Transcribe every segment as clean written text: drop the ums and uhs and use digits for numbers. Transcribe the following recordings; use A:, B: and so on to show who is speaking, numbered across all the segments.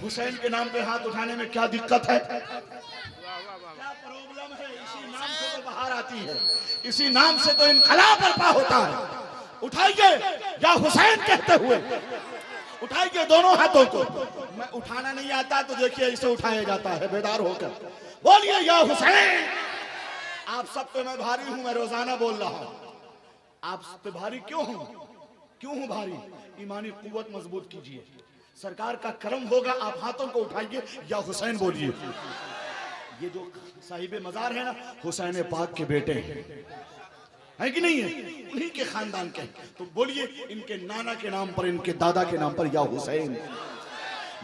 A: हुसैन के नाम पे हाथ उठाने में क्या दिक्कत है? क्या प्रॉब्लम है? इसी नाम से तो बाहर आती है, इसी नाम से तो इनकलाब बर्पा होता है। उठाइए या हुसैन कहते हुए उठाइए दोनों हाथों को। मैं उठाना नहीं आता तो देखिए इसे उठाया जाता है बेदार होकर। बोलिए या हुसैन। आप सब पे मैं भारी हूं, मैं रोजाना बोल रहा हूं। आप सब पे भारी क्यों हूं? क्यों हूं भारी? ईमानी कुव्वत मजबूत कीजिए, सरकार का करम होगा। आप हाथों को उठाइए या हुसैन बोलिए। ये जो साहिबे मजार है ना, हुसैन पाक के बेटे है कि नहीं है? उन्हीं के खानदान के। तो बोलिए इनके नाना के नाम पर, इनके दादा के नाम पर या हुसैन।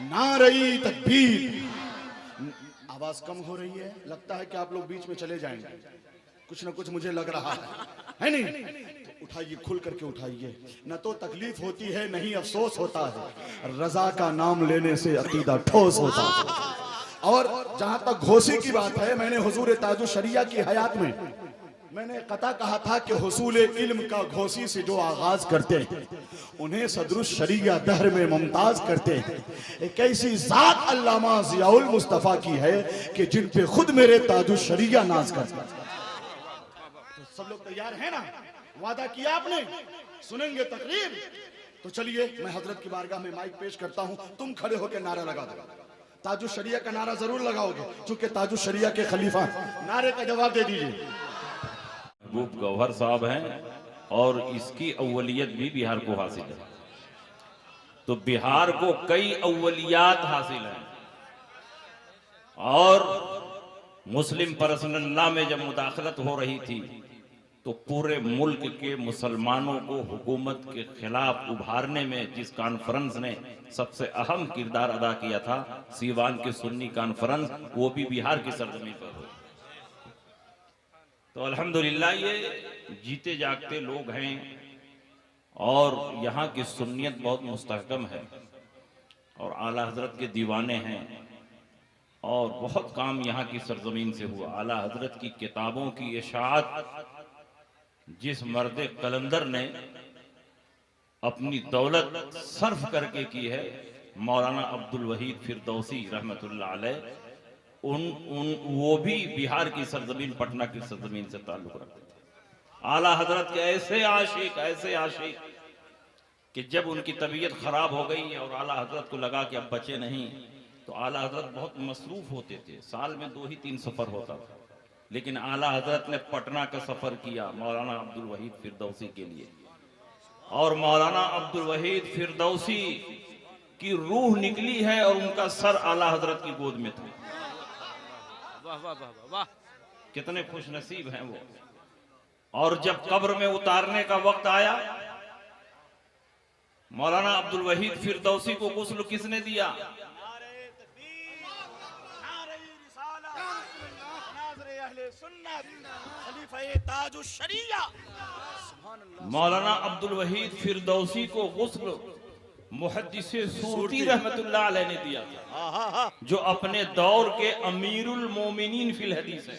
A: नारे तकबीर। आवाज कम हो रही है, लगता है कि आप लोग बीच में चले जाएंगे, कुछ ना कुछ मुझे लग रहा है नहीं? तो उठाइए, खुल करके उठाइए। न तो तकलीफ होती है, नहीं अफसोस होता है। रजा का नाम लेने से अकीदा ठोस होता है। और जहां तक घोसी की बात है, मैंने हुजूर ताजुल शरिया की हयात में मैंने कता कहा था कि हुसूल इल्म का घोसी से जो आगाज करते हैं उन्हें सदरुश शरिया दहर में मुमताज करते हैं। एक ऐसी जात अल्लामा जियाउल मुस्तफा की है कि जिन पे खुद मेरे ताजुल शरिया नाज करते हैं। तो सब लोग तैयार हैं ना? वादा किया आपने, सुनेंगे तकरीर। तो चलिए मैं हजरत की बारगाह में माइक पेश करता हूं। तुम खड़े होकर नारा लगा दो। ताजुल शरिया का नारा जरूर लगाओगे क्योंकि ताजुल शरिया के खलीफा। नारे का जवाब दे दीजिए।
B: महबूब गौहर साहब हैं और इसकी अव्वलियत भी बिहार को हासिल है। तो बिहार को कई अव्वलियात हासिल हैं। और मुस्लिम पर्सनल लॉ में जब मुदाखलत हो रही थी तो पूरे मुल्क के मुसलमानों को हुकूमत के खिलाफ उभारने में जिस कॉन्फ्रेंस ने सबसे अहम किरदार अदा किया था, सीवान की सुन्नी कॉन्फ्रेंस, वो भी बिहार की सरजमीन पर हुई। तो अल्हम्दुलिल्लाह ये जीते जागते लोग हैं और यहाँ की सुन्नियत बहुत मुस्तहकम है और आला हजरत के दीवाने हैं और बहुत काम यहाँ की सरजमीन से हुआ। आला हजरत की किताबों की इशाअत जिस मर्द कलंदर ने अपनी दौलत सर्फ करके की है, मौलाना अब्दुल वहीद फिरदौसी रहमतुल्लाह अलैह, वो भी बिहार की सरजमीन, पटना की सरजमीन से ताल्लुक रखते थे। आला हजरत के ऐसे आशिक कि जब उनकी तबीयत खराब हो गई और आला हजरत को लगा कि अब बचे नहीं, तो आला हजरत बहुत मसरूफ होते थे, साल में 2 ही 3 सफर होता था। लेकिन आला हजरत ने पटना का सफर किया मौलाना अब्दुल वहीद फिरदौसी के लिए, और मौलाना अब्दुल वहीद फिरदौसी की रूह निकली है और उनका सर आला हजरत की गोद में था। वाह वाह वाह वाह, कितने खुश नसीब हैं वो। और जब कब्र में उतारने का वक्त आया, मौलाना अब्दुल वहीद फिरदौसी को गुस्ल किसने दिया? मौलाना अब्दुल वहीद फिरदौसी को गुस्ल मुहद्दिसे सूरती रहमतुल्लाह अलैह ने दिया था, जो अपने दौर के अमीरुल मोमिनीन फिल हदीस है।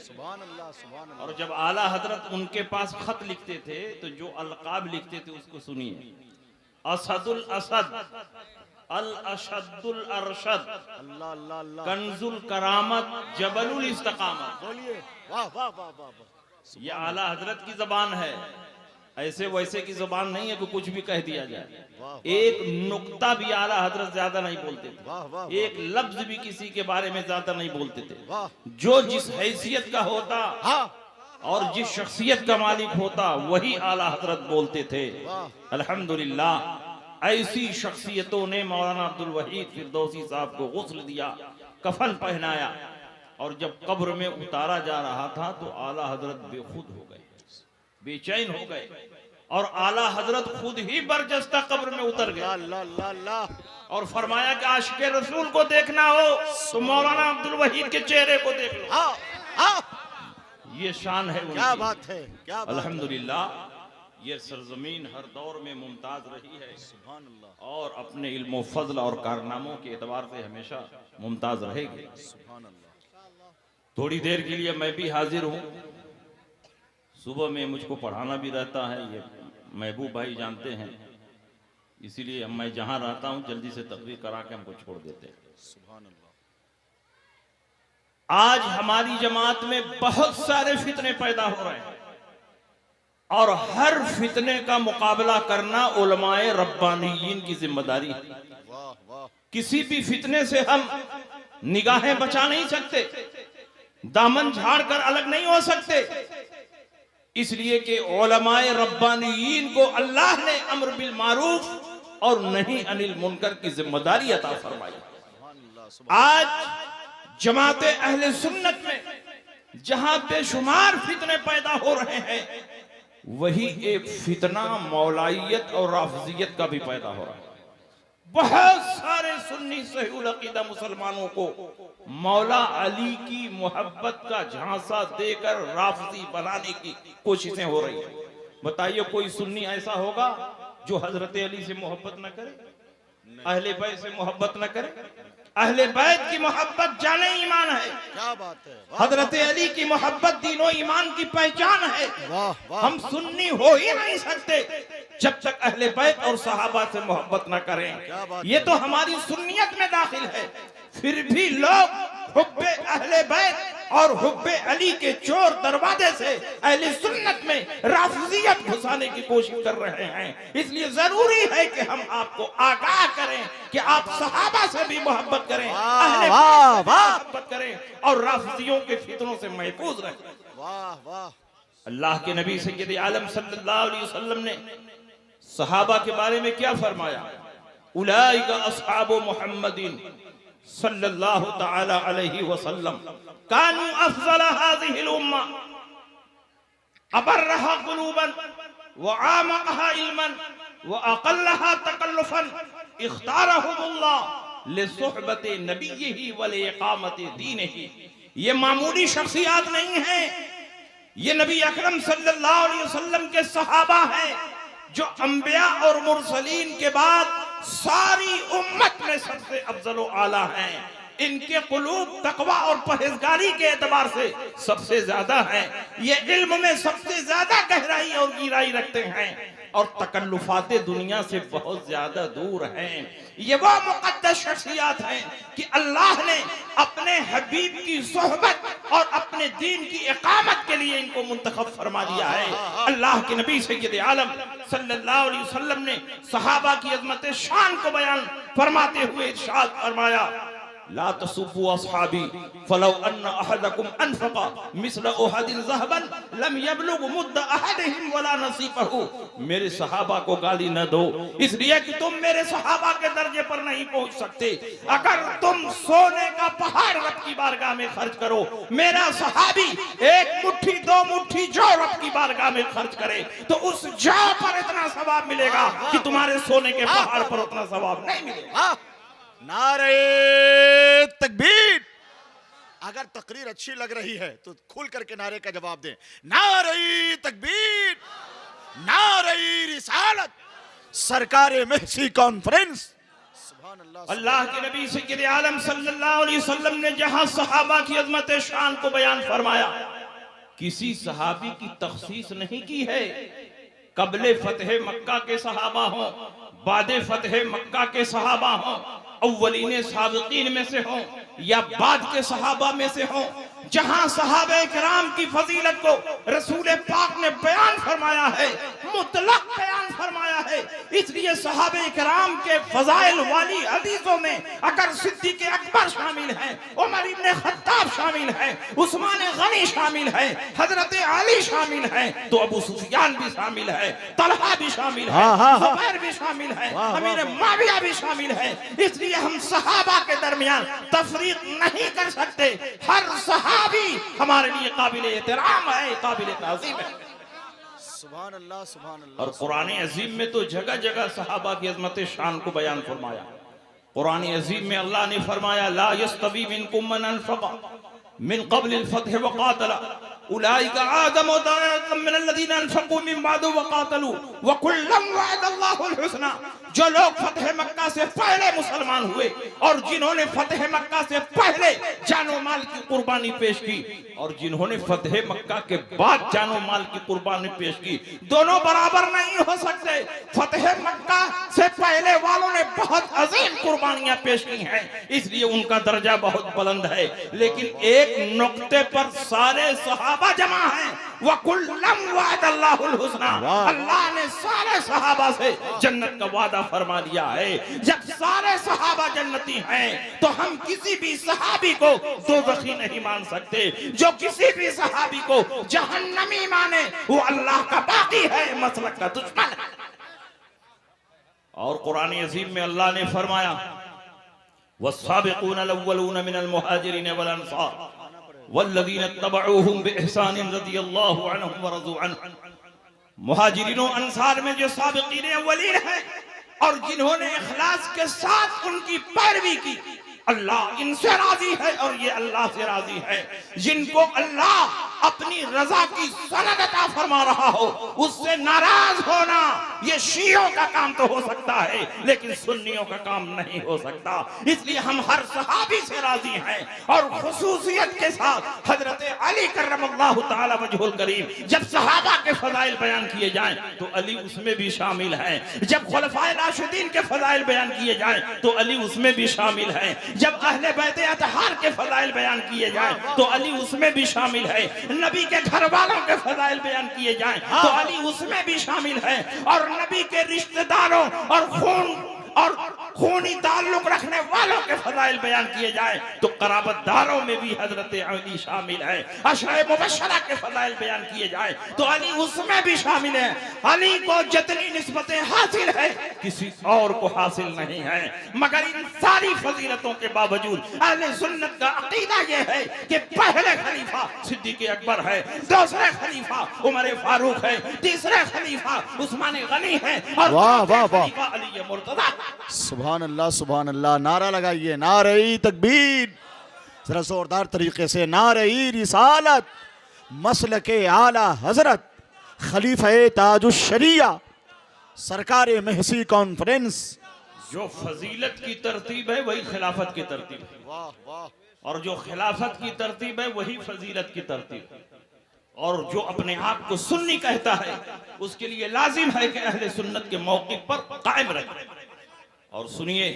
B: और जब आला हजरत उनके पास खत लिखते थे तो जो अलकाब लिखते थे उसको सुनिए। असदुल असद, अल अशदुल अरशद, कंजुल करामत, जबलुल इस्तकामत। बोलिए वाह वाह वाह वाह। ये आला हजरत की जबान है, ऐसे वैसे की जुबान नहीं है कि कुछ भी कह दिया जाए। एक नुक्ता भी आला हजरत ज्यादा नहीं बोलते थे, एक लफ्ज भी किसी के बारे में ज्यादा नहीं बोलते थे। जो जिस हैसियत का होता और जिस शख्सियत का मालिक होता वही आला हजरत बोलते थे। अल्हम्दुलिल्लाह ऐसी शख्सियतों ने मौलाना अब्दुल वहीद फिरदौसी साहब को गुस्ल दिया, कफन पहनाया, और जब कब्र में उतारा जा रहा था तो आला हजरत बेखुद हो गए, बेचैन हो गए, और आला हजरत खुद ही बरजस्ता कब्र में उतर गए और फरमाया कि आशिक़े रसूल को देखना हो तो मौलाना अब्दुल वहीद के चेहरे को देख लो। ये शान है उनकी।
A: क्या बात है, क्या बात।
B: अल्हम्दुलिल्लाह ये सरजमीन हर दौर में मुमताज रही है, सुभान अल्लाह, और अपने इल्म फजल और कारनामों के एतबार से हमेशा मुमताज रहेगी, सुभान अल्लाह। थोड़ी देर के लिए मैं भी हाजिर हूँ। सुबह में मुझको पढ़ाना भी रहता है, ये महबूब भाई जानते हैं। इसीलिए मैं जहां रहता हूं जल्दी से तकरीर करा के हमको छोड़ देते हैं।
A: सुभान अल्लाह।
B: आज हमारी जमात में बहुत सारे फितने पैदा हो रहे हैं और हर फितने का मुकाबला करना उलमाए रब्बानीयीन की जिम्मेदारी है।
A: वाह वाह।
B: किसी भी फितने से हम निगाहें बचा नहीं सकते, दामन झाड़ कर अलग नहीं हो सकते, इसलिए कि उलमाए रब्बानीयीन को अल्लाह ने अम्र बिल मारूफ और नहीं अनिल मुनकर की जिम्मेदारी अता फरमाई। आज जमाते अहले सुन्नत में जहां बेशुमार फितने पैदा हो रहे हैं, वही एक फितना मौलाइयत और राफजियत का भी पैदा हो रहा है। बहुत सारे सुन्नी सहीउल अकीदा मुसलमानों को मौला अली की मोहब्बत का झांसा देकर राफजी बनाने की कोशिशें हो रही है। बताइए कोई सुन्नी ऐसा होगा जो हजरत अली से मोहब्बत न करे, अहले बैत से मोहब्बत न करे? अहले बैत की मोहब्बत जाने ईमान है।
A: क्या बात है।
B: हजरत अली की मोहब्बत दीनो ईमान की पहचान है।
A: वाह वाह।
B: हम सुन्नी हो ही नहीं सकते जब तक अहले बैत और सहाबा से मोहब्बत न करें। ये तो हमारी सुन्नियत में दाखिल है। फिर भी लोग हुब्बे अहले बैत और हुब्बे अली के चोर दरवाजे से अहले सुन्नत में राफजियत घुसाने की कोशिश कर रहे हैं। इसलिए जरूरी है कि हम आपको आगाह करें कि आप सहाबा से भी मोहब्बत करें, अहले बैत से भी मोहब्बत करें और राफजियों के फितनों से महफूज रहें।
A: वाह वाह।
B: अल्लाह के नबी सय्यद आलम सल्लल्लाहु अलैहि वसल्लम ने सहाबा के बारे में क्या फरमाया? उलाइका अस्हाबु मुहम्मदिन सल्लल्लाहु तआला अलैहि वसल्लम कानू अफजल हाज़िहिल उम्मा अबर्रहा कुलूबन व आमक़हा इल्मन व अक़ल्लहा तकल्लुफन इख्तारहुमुल्लाह लिसुहबति नबिय्यिही व लिइक़ामति दीनिही। ये मामूली शख्सियत नहीं है, ये नबी अकरम सल्लल्लाहु अलैहि वसल्लम के सहाबा हैं जो अंबिया और मुरसलीन के बाद सारी उम्मत में सबसे अफजल व आला हैं। इनके कुलूब तकवा और परहेजगारी के एतबार से सबसे ज्यादा है। ये इल्म में सबसे ज्यादा गहराई और गहराई रखते हैं और तकल्लुफाते दुनिया से बहुत ज्यादा दूर हैं। ये वो मुक़द्दस शख्सियत हैं कि अल्लाह ने अपने हबीब की सोहबत और अपने दीन की इकामत के लिए इनको मुंतखब फरमा दिया है। अल्लाह के नबी सय्यद आलम सल्लल्लाहु अलैहि वसल्लम ने सहाबा की अज़मत शान को बयान फरमाते हुए इरशाद फरमाया, ला तसुब्बु अस्हाबी फलौ अन्न अहदकुम अनफक़ा मिस्ल उहदिन ज़हबन लम यबलुग मुद्द अहदिहिम वला नसीफहु। मेरे सहाबा को गाली न दो इसलिए कि तुम मेरे सहाबा के दर्जे पर नहीं पहुंच सकते। अगर तुम सोने का पहाड़ रब की बारगाह में खर्च करो, मेरा सहाबी एक मुट्ठी दो मुट्ठी जौ रब की बारगाह में खर्च करे तो उस जौ पर इतना सवाब मिलेगा कि तुम्हारे सोने के पहाड़ पर उतना सवाब नहीं मिलेगा।
A: नारे तकबीर। अगर तकरीर अच्छी लग रही है तो खुल करके नारे का जवाब दें। नारे तकबीर, नारे रिसालत, सरकारे महसी कॉन्फ्रेंस। सुभान अल्लाह। अल्लाह
B: के नबी सय्यद आलम सल्लल्लाहु अलैहि वसल्लम ने जहां सहाबा की अज़मत शान को बयान फरमाया, किसी सहाबी की तखसीस नहीं की है। कबले फतह मक्का के सहाबा हों, बादे फतह मक्का के सहाबा हों, अव्वलीन साबिकीन में से हों या बाद के सहाबा में से हों, जहां सहाबे किराम की फजीलत को रसूल पाक ने बयान फरमाया है, मुतलक बयान फरमाया है। इसलिए सहाबे किराम के फजाइल वाली हदीसों में अगर सिद्दीक़ अकबर शामिल हैं, उमर इब्न खत्ताब शामिल हैं, उस्मान गनी शामिल हैं, हजरत अली शामिल हैं, तो अबू सुफियान भी शामिल है, तलहा भी शामिल है, जुबैर भी शामिल है, अमीर मुआविया भी शामिल है। इसलिए हम सहाबा के दरमियान तफरीक नहीं कर सकते। हर सहाबी हमारे लिए काबिल एहतराम है, काबिल ताज़ीम है।
A: सुभान अल्लाह, सुभान अल्लाह।
B: और कुरान अजीम में तो जगह जगह सहाबा की अज़मत शान को बयान फरमाया। कुरान अजीम में अल्लाह ने फरमाया, ला यस्तवी मिनकुम मन अनफक़ा मिन क़ब्ल अल-फ़त्ह व क़ातला उलाइका आदम मिनल्लज़ीना अनफ़क़ू मिन बाद वक़ातलू वकुल्लन वअदल्लाहुल हुस्ना। जो लोग फतह मक्का से पहले मुसलमान हुए और जिन्होंने फतह मक्का से पहले जानो माल की कुर्बानी पेश की और जिन्होंने फतह मक्का के बाद जानो माल की कुर्बानी पेश की, दोनों बराबर नहीं हो सकते। फतह मक्का से पहले वालों ने बहुत अजीम कुर्बानियां पेश की हैं, इसलिए उनका दर्जा बहुत बुलंद है। लेकिन एक नुक्ते पर सारे सहाबा जमा हैं, वकुल्लम वअदल्लाहुल हुस्ना। अल्लाह ने सारे सहाबा से जन्नत का वादा फरमा लिया है। जब सारे सहाबा जन्नती हैं तो हम किसी भी सहाबी को दोज़खी नहीं मान सकते। जो किसी भी सहाबी को जहन्नमी माने वो अल्लाह का बागी है, मसलक का दुश्मन है। और कुरान अज़ीम में अल्लाह ने फरमाया वस्साबिक़ूनल अव्वलून मिनल मुहाजिरीन वल अंसार वल्लज़ीना तबअूहुम बिइहसान रज़ियल्लाहु अन्हुम व रज़ू अन्हु। मुहाजिरीनों अंसार में जो साबिक़ीन अव्वलीन हैं और जिन्होंने इखलास के साथ उनकी पैरवी की, अल्लाह इनसे राजी है और ये अल्लाह से राजी है। जिनको अल्लाह अपनी रजा की सनद अता फरमा रहा हो उससे नाराज होना ये शियों का काम तो हो सकता है लेकिन सुन्नियों का काम नहीं हो सकता। इसलिए हम हर सहाबी से राजी हैं और खुसूसियत के साथ हजरत अली करमल्लाहु ताला वजहुल करीम, जब सहाबा के फजाइल बयान किए जाएं तो अली उसमें भी शामिल हैं। जब खुलफाए राशिदीन के फजाइल बयान किए जाएं तो अली उसमें भी शामिल हैं। जब अहले बैत अतहार के फजाइल बयान किए जाएं तो अली उसमें भी शामिल है। नबी के घर वालों के फजाइल बयान किए जाएं तो अली उसमें भी शामिल है। और नबी के रिश्तेदारों और खूनी ताल्लुक रखने वालों के फजाइल बयान किए जाए तो कराबतदारों में भी हजरत अली शामिल है। अशरे मुबश्शरा के फजाइल बयान किए जाए तो अली उसमें भी शामिल है। अली को जितनी निस्बतें हासिल है किसी और को हासिल नहीं है। मगर इन सारी फजीलतों के बावजूद अहले सुन्नत का अकीदा यह है कि पहले खलीफा सिद्दीक़ अकबर है, दूसरे खलीफा उमर फारूक है, तीसरे खलीफा उस्मान गनी है और खलीफा अली मुर्तज़ा।
A: सुभान अल्लाह, नारा लगाइए, नारे तकबीर, जरा जोरदार तरीके से नारे रिसालत, मसलके आला हजरत खलीफा ताजुश शरिया सरकार महसी कॉन्फ्रेंस।
B: जो फजीलत की तरतीब है वही खिलाफत की तरतीब है।
A: वाह वाह।
B: और जो खिलाफत की तरतीब है वही फजीलत की तरतीब है। और जो अपने आप को सुन्नी कहता है उसके लिए लाजिम है कि अहले सुन्नत के मौक़िफ़ पर कायम रहे। और सुनिए,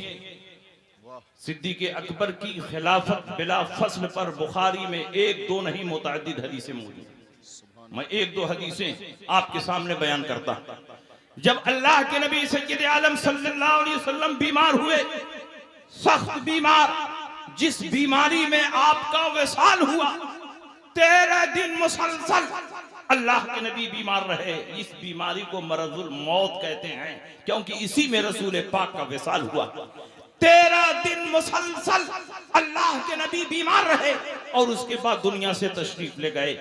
B: सिद्दीक़ अकबर की खिलाफत बिला फसल पर बुखारी में एक दो नहीं मुतअद्दिद हदीसें मौजूद। मैं एक दो हदीसें आपके सामने बयान करता। जब अल्लाह के नबी सय्यद आलम सल्लल्लाहु अलैहि वसल्लम बीमार हुए, सख्त बीमार, जिस बीमारी में आपका विसाल हुआ, 13 दिन मुसलसल अल्लाह के नबी बीमार रहे। इस बीमारी को मरजुल मौत कहते हैं क्योंकि इसी में रसूल पाक का विसाल हुआ। 13 दिन मुसलसल अल्लाह के नबी बीमार रहे और उसके बाद दुनिया से तशरीफ ले गए।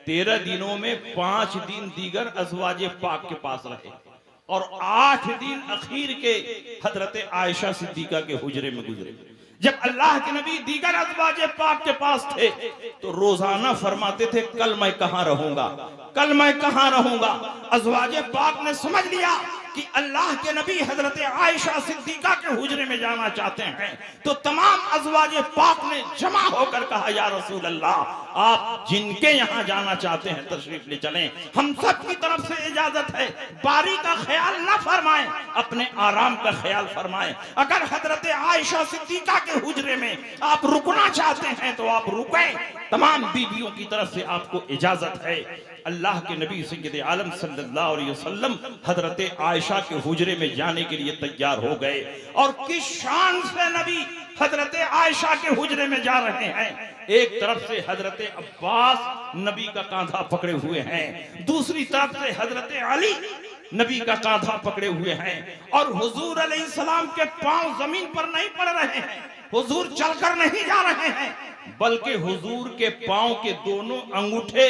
B: 13 दिनों में 5 दिन दीगर अज़वाजे पाक के पास रहे और 8 दिन अखीर के हजरत आयशा सिद्दीका के हुजरे में गुजरे। जब अल्लाह के नबी दीगर अज़वाजे पाक के पास थे तो रोजाना फरमाते थे कल मैं कहां रहूंगा, कल मैं कहां रहूंगा। अज़वाजे पाक ने समझ लिया कि अल्लाह के नबी हजरत आयशा सिद्दीका के हुजरे में जाना चाहते हैं तो तमाम अज़वाजे पाक ने जमा होकर कहा, या रसूल अल्लाह, आप जिनके यहाँ जाना चाहते हैं तशरीफ ले चलें, हम सब की तरफ से इजाजत है। बारी का ख्याल न फरमाएं, अपने आराम का ख्याल फरमाएं। अगर हजरत आयशा सिद्दीका के हुजरे में आप रुकना चाहते हैं तो आप रुकें, तमाम बीवियों की तरफ से आपको इजाजत है। अल्लाह के नबी सय्यद आलम सल्लल्लाहु अलैहि वसल्लम हजरत आयशा के हुजरे में जाने के लिए तैयार हो गए। और किस शान से नबी हजरत आयशा के हुजरे में जा रहे हैं। एक तरफ से हजरत अब्बास नबी का कांधा पकड़े हुए हैं, दूसरी तरफ से हजरत अली नबी का कांधा पकड़े हुए हैं और हुजूर अलैहिस्सलाम के पांव जमीन पर नहीं पड़ रहे हैं। हुजूर चलकर नहीं जा रहे हैं, बल्कि हुजूर के पांव के दोनों अंगूठे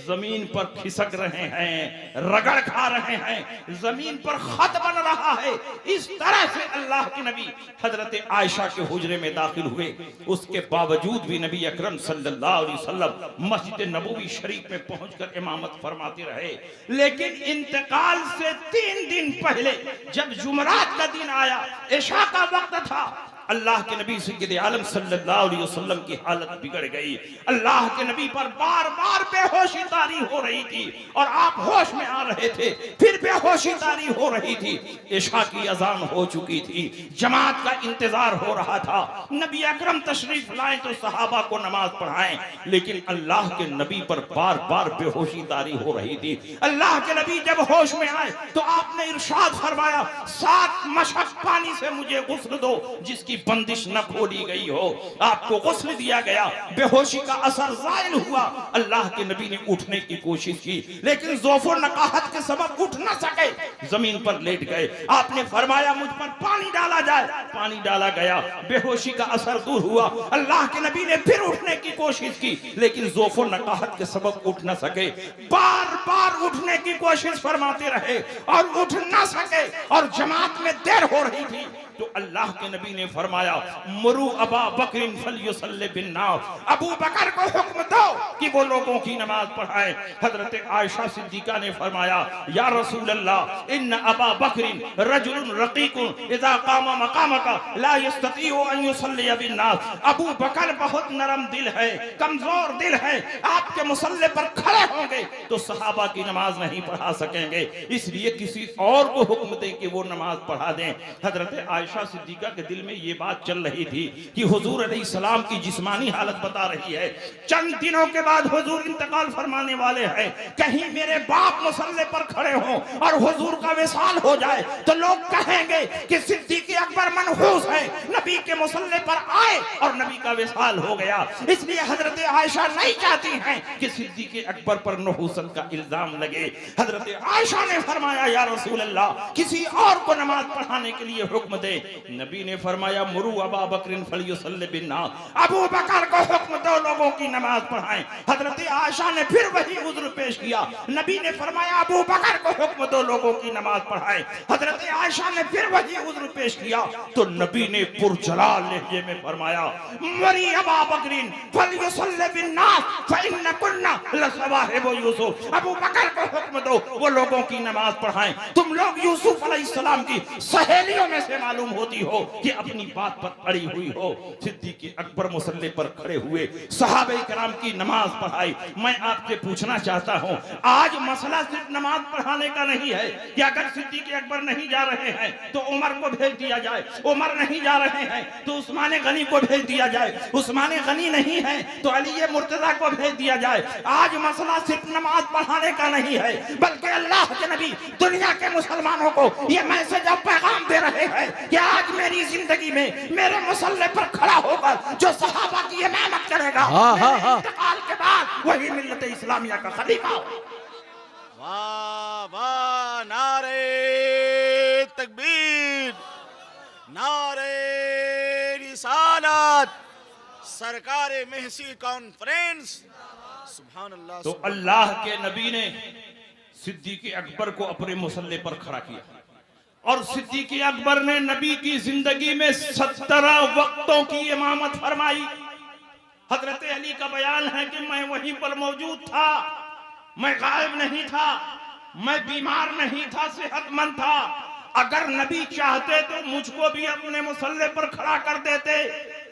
B: जमीन पर खिसक रहे हैं, रगड़ खा रहे हैं, जमीन पर खत बन रहा है। इस तरह से अल्लाह के नबी हजरत आयशा के हुजरे में दाखिल हुए। उसके बावजूद भी नबी अकरम सल्लल्लाहु अलैहि वसल्लम मस्जिद नबवी शरीफ में पहुंचकर इमामत फरमाते रहे। लेकिन इंतकाल से 3 दिन पहले जब जुमरात का दिन आया, इशा का वक्त था, अल्लाह के नबी सय्यद आलम सल्लल्लाहु अलैहि वसल्लम की हालत बिगड़ गई। अल्लाह के नबी पर बार बार बेहोशी तारी हो रही थी और आप होश में आ रहे थे, फिर बेहोशी तारी हो रही थी। इशा की अजान हो चुकी थी, जमात का इंतजार हो रहा था। नबी अकरम तशरीफ लाए तो सहाबा को नमाज पढ़ाएं, लेकिन अल्लाह के नबी पर बार बार बेहोशी तारी हो रही थी। अल्लाह के नबी जब होश में आए तो आपने इरशाद फरमाया, 7 मशक पानी से मुझे गुस्ल दो जिसकी बंदिश न खोली गई हो। आपको गुस्ल दिया गया, बेहोशी का असर जायल हुआ। अल्लाह के नबी ने उठने की कोशिश की, लेकिन ज़ौफ़ और नकाहत के सबब उठ न सके, जमीन पर लेट गए। आपने फरमाया मुझ पर पानी डाला जाए, पानी डाला गया, बेहोशी का असर दूर हुआ। अल्लाह के नबी ने फिर उठने की कोशिश की, लेकिन ज़ौफ़ और नकाहत के सबब उठ न सके। बार बार उठने की कोशिश फरमाते रहे और उठ न सके, और जमात में देर हो रही थी। तो अल्लाह के नबी ने फरमाया, मुरू अबा बकर फलयुसल्लि बिन्नास, अबू बकर को हुक्म दो कि वो लोगों की नमाज पढ़ाए। हजरत आयशा सिद्दीका ने फरमाया, या रसूल अल्लाह, इन्न अबा बकर रजुल रकीकुन इज़ा कामा मकामका ला यस्ततीउ अन युसल्लि बिन्नास। अबू बकर बहुत नरम दिल है, कमजोर दिल है, आपके मुसल्ले पर खड़े होंगे तो सहाबा की नमाज नहीं पढ़ा सकेंगे, इसलिए किसी और को हुक्म दे कि वो नमाज पढ़ा दें। हजरत आयशा सिद्दीका के दिल में ये बात चल रही थी कि हुजूर अलैहिस्सलाम की जिस्मानी हालत बता रही है, चंद दिनों के बाद हुजूर इंतकाल फरमाने वाले हैं, कहीं मेरे बाप मुसल्ले पर खड़े हों और हुजूर का विसाल हो जाए तो लोग कहेंगे कि सिद्दीक़ अकबर मनहूस है, नबी के मुसल्ले पर आए और नबी का विसाल हो गया। इसलिए हजरत आयशा नहीं चाहती हैं कि सिद्दीक़ अकबर पर नहूसत का इल्जाम लगे। हजरत आयशा ने फरमाया, या रसूल अल्लाह, किसी और को नमाज पढ़ाने के लिए हुक्म दे। नबी ने फरमाया, मुरू अबा बकर फलयुसल्लि बिन्नास, अबू बकर को हुक्म दो लोगों की नमाज पढ़ाएं। हजरत आयशा ने फिर वही उज़्र पेश किया। नबी ने फरमाया, अबू बकर को हुक्म दो लोगों की नमाज पढ़ाएं। हजरत आयशा ने फिर वही उज़्र पेश किया तो नबी ने पुरजलाल लहजे में फरमाया, मुरी अबा बकर फलयुसल्लि बिन्नास फइन्नकुन्ना लसवाहिबु यूसुफ, अबू बकर को हुक्म दो वो लोगों की नमाज पढ़ाएं, तुम लोग यूसुफ अलैहिस्सलाम की सहेलियों में से मालूम होती हो कि अपनी बात पर अड़ी हुई हो। सिद्दीक़ अकबर मुसल्ले पर खड़े हुए, सहाबे किराम की नमाज पढ़ाई। मैं आपसे पूछना चाहता हूं, आज मसला सिर्फ नमाज पढ़ाने का नहीं है कि अगर सिद्दीक़ अकबर नहीं जा रहे हैं तो उमर को भेज दिया जाए, उमर नहीं जा रहे हैं तो उस्मान गनी को भेज दिया जाए, उस्मान गनी नहीं है तो अली मुर्तजा को भेज दिया जाए। आज मसला सिर्फ नमाज पढ़ाने का नहीं है, बल्कि अल्लाह के नबी दुनिया के मुसलमानों को यह मैसेज और पैगाम दे रहे हैं कि आज मेरी जिंदगी में मेरे मुसल्ले पर खड़ा होकर जो सहाबा की इमामत करेगा, इंतकाल के बाद वही मिल्लत इस्लामिया का खलीफा।
C: वाह वाह, नारे तकबीर, नारे रिसालत, सरकारे महसी कॉन्फ्रेंस, सुभान अल्लाह।
B: तो अल्लाह के नबी ने सिद्दीक़ अकबर को अपने मुसल्ले पर खड़ा किया और सिद्दीक़ अकबर ने नबी की जिंदगी में 17 वक्तों की इमामत फरमाई। हजरत अली का बयान है कि मैं वहीं पर मौजूद था, मैं गायब नहीं था, मैं बीमार नहीं था, सेहतमंद था। अगर नबी चाहते तो मुझको भी अपने मुसल्ले पर खड़ा कर देते,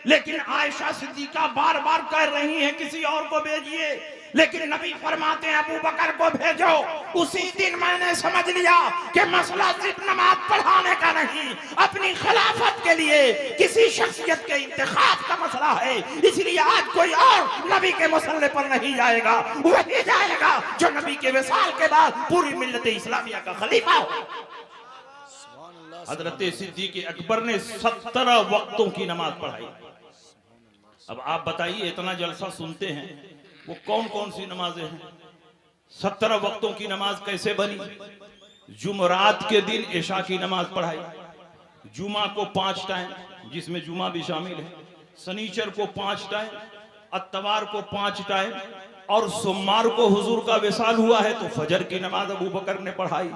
B: लेकिन आयशा सिद्दीका बार बार कह रही हैं किसी और को भेजिए, लेकिन नबी फरमाते हैं अबू बकर को भेजो। उसी दिन मैंने समझ लिया कि मसला सिर्फ नमाज पढ़ाने का नहीं, अपनी खिलाफत के लिए किसी शख्सियत के इंतखाब का मसला है। इसलिए आज कोई और नबी के मसले पर नहीं जाएगा, वही जाएगा जो नबी के विसाल के बाद पूरी मिल्लत इस्लामिया का खलीफा हो। हजरत सिद्दीक़ अकबर ने 17 वक्तों की नमाज पढ़ाई। अब आप बताइए, इतना जलसा सुनते हैं, वो कौन कौन सी नमाजें हैं? 17 वक्तों की नमाज कैसे बनी? जुमरात के दिन इशा की नमाज पढ़ाई, जुमा को 5 टाइम जिसमें जुमा भी शामिल है, सनीचर को 5 टाइम, अत्तवार को 5 टाइम, और सोमवार को हुजूर का विसाल हुआ है तो फजर की नमाज अबू बकर ने पढ़ाई।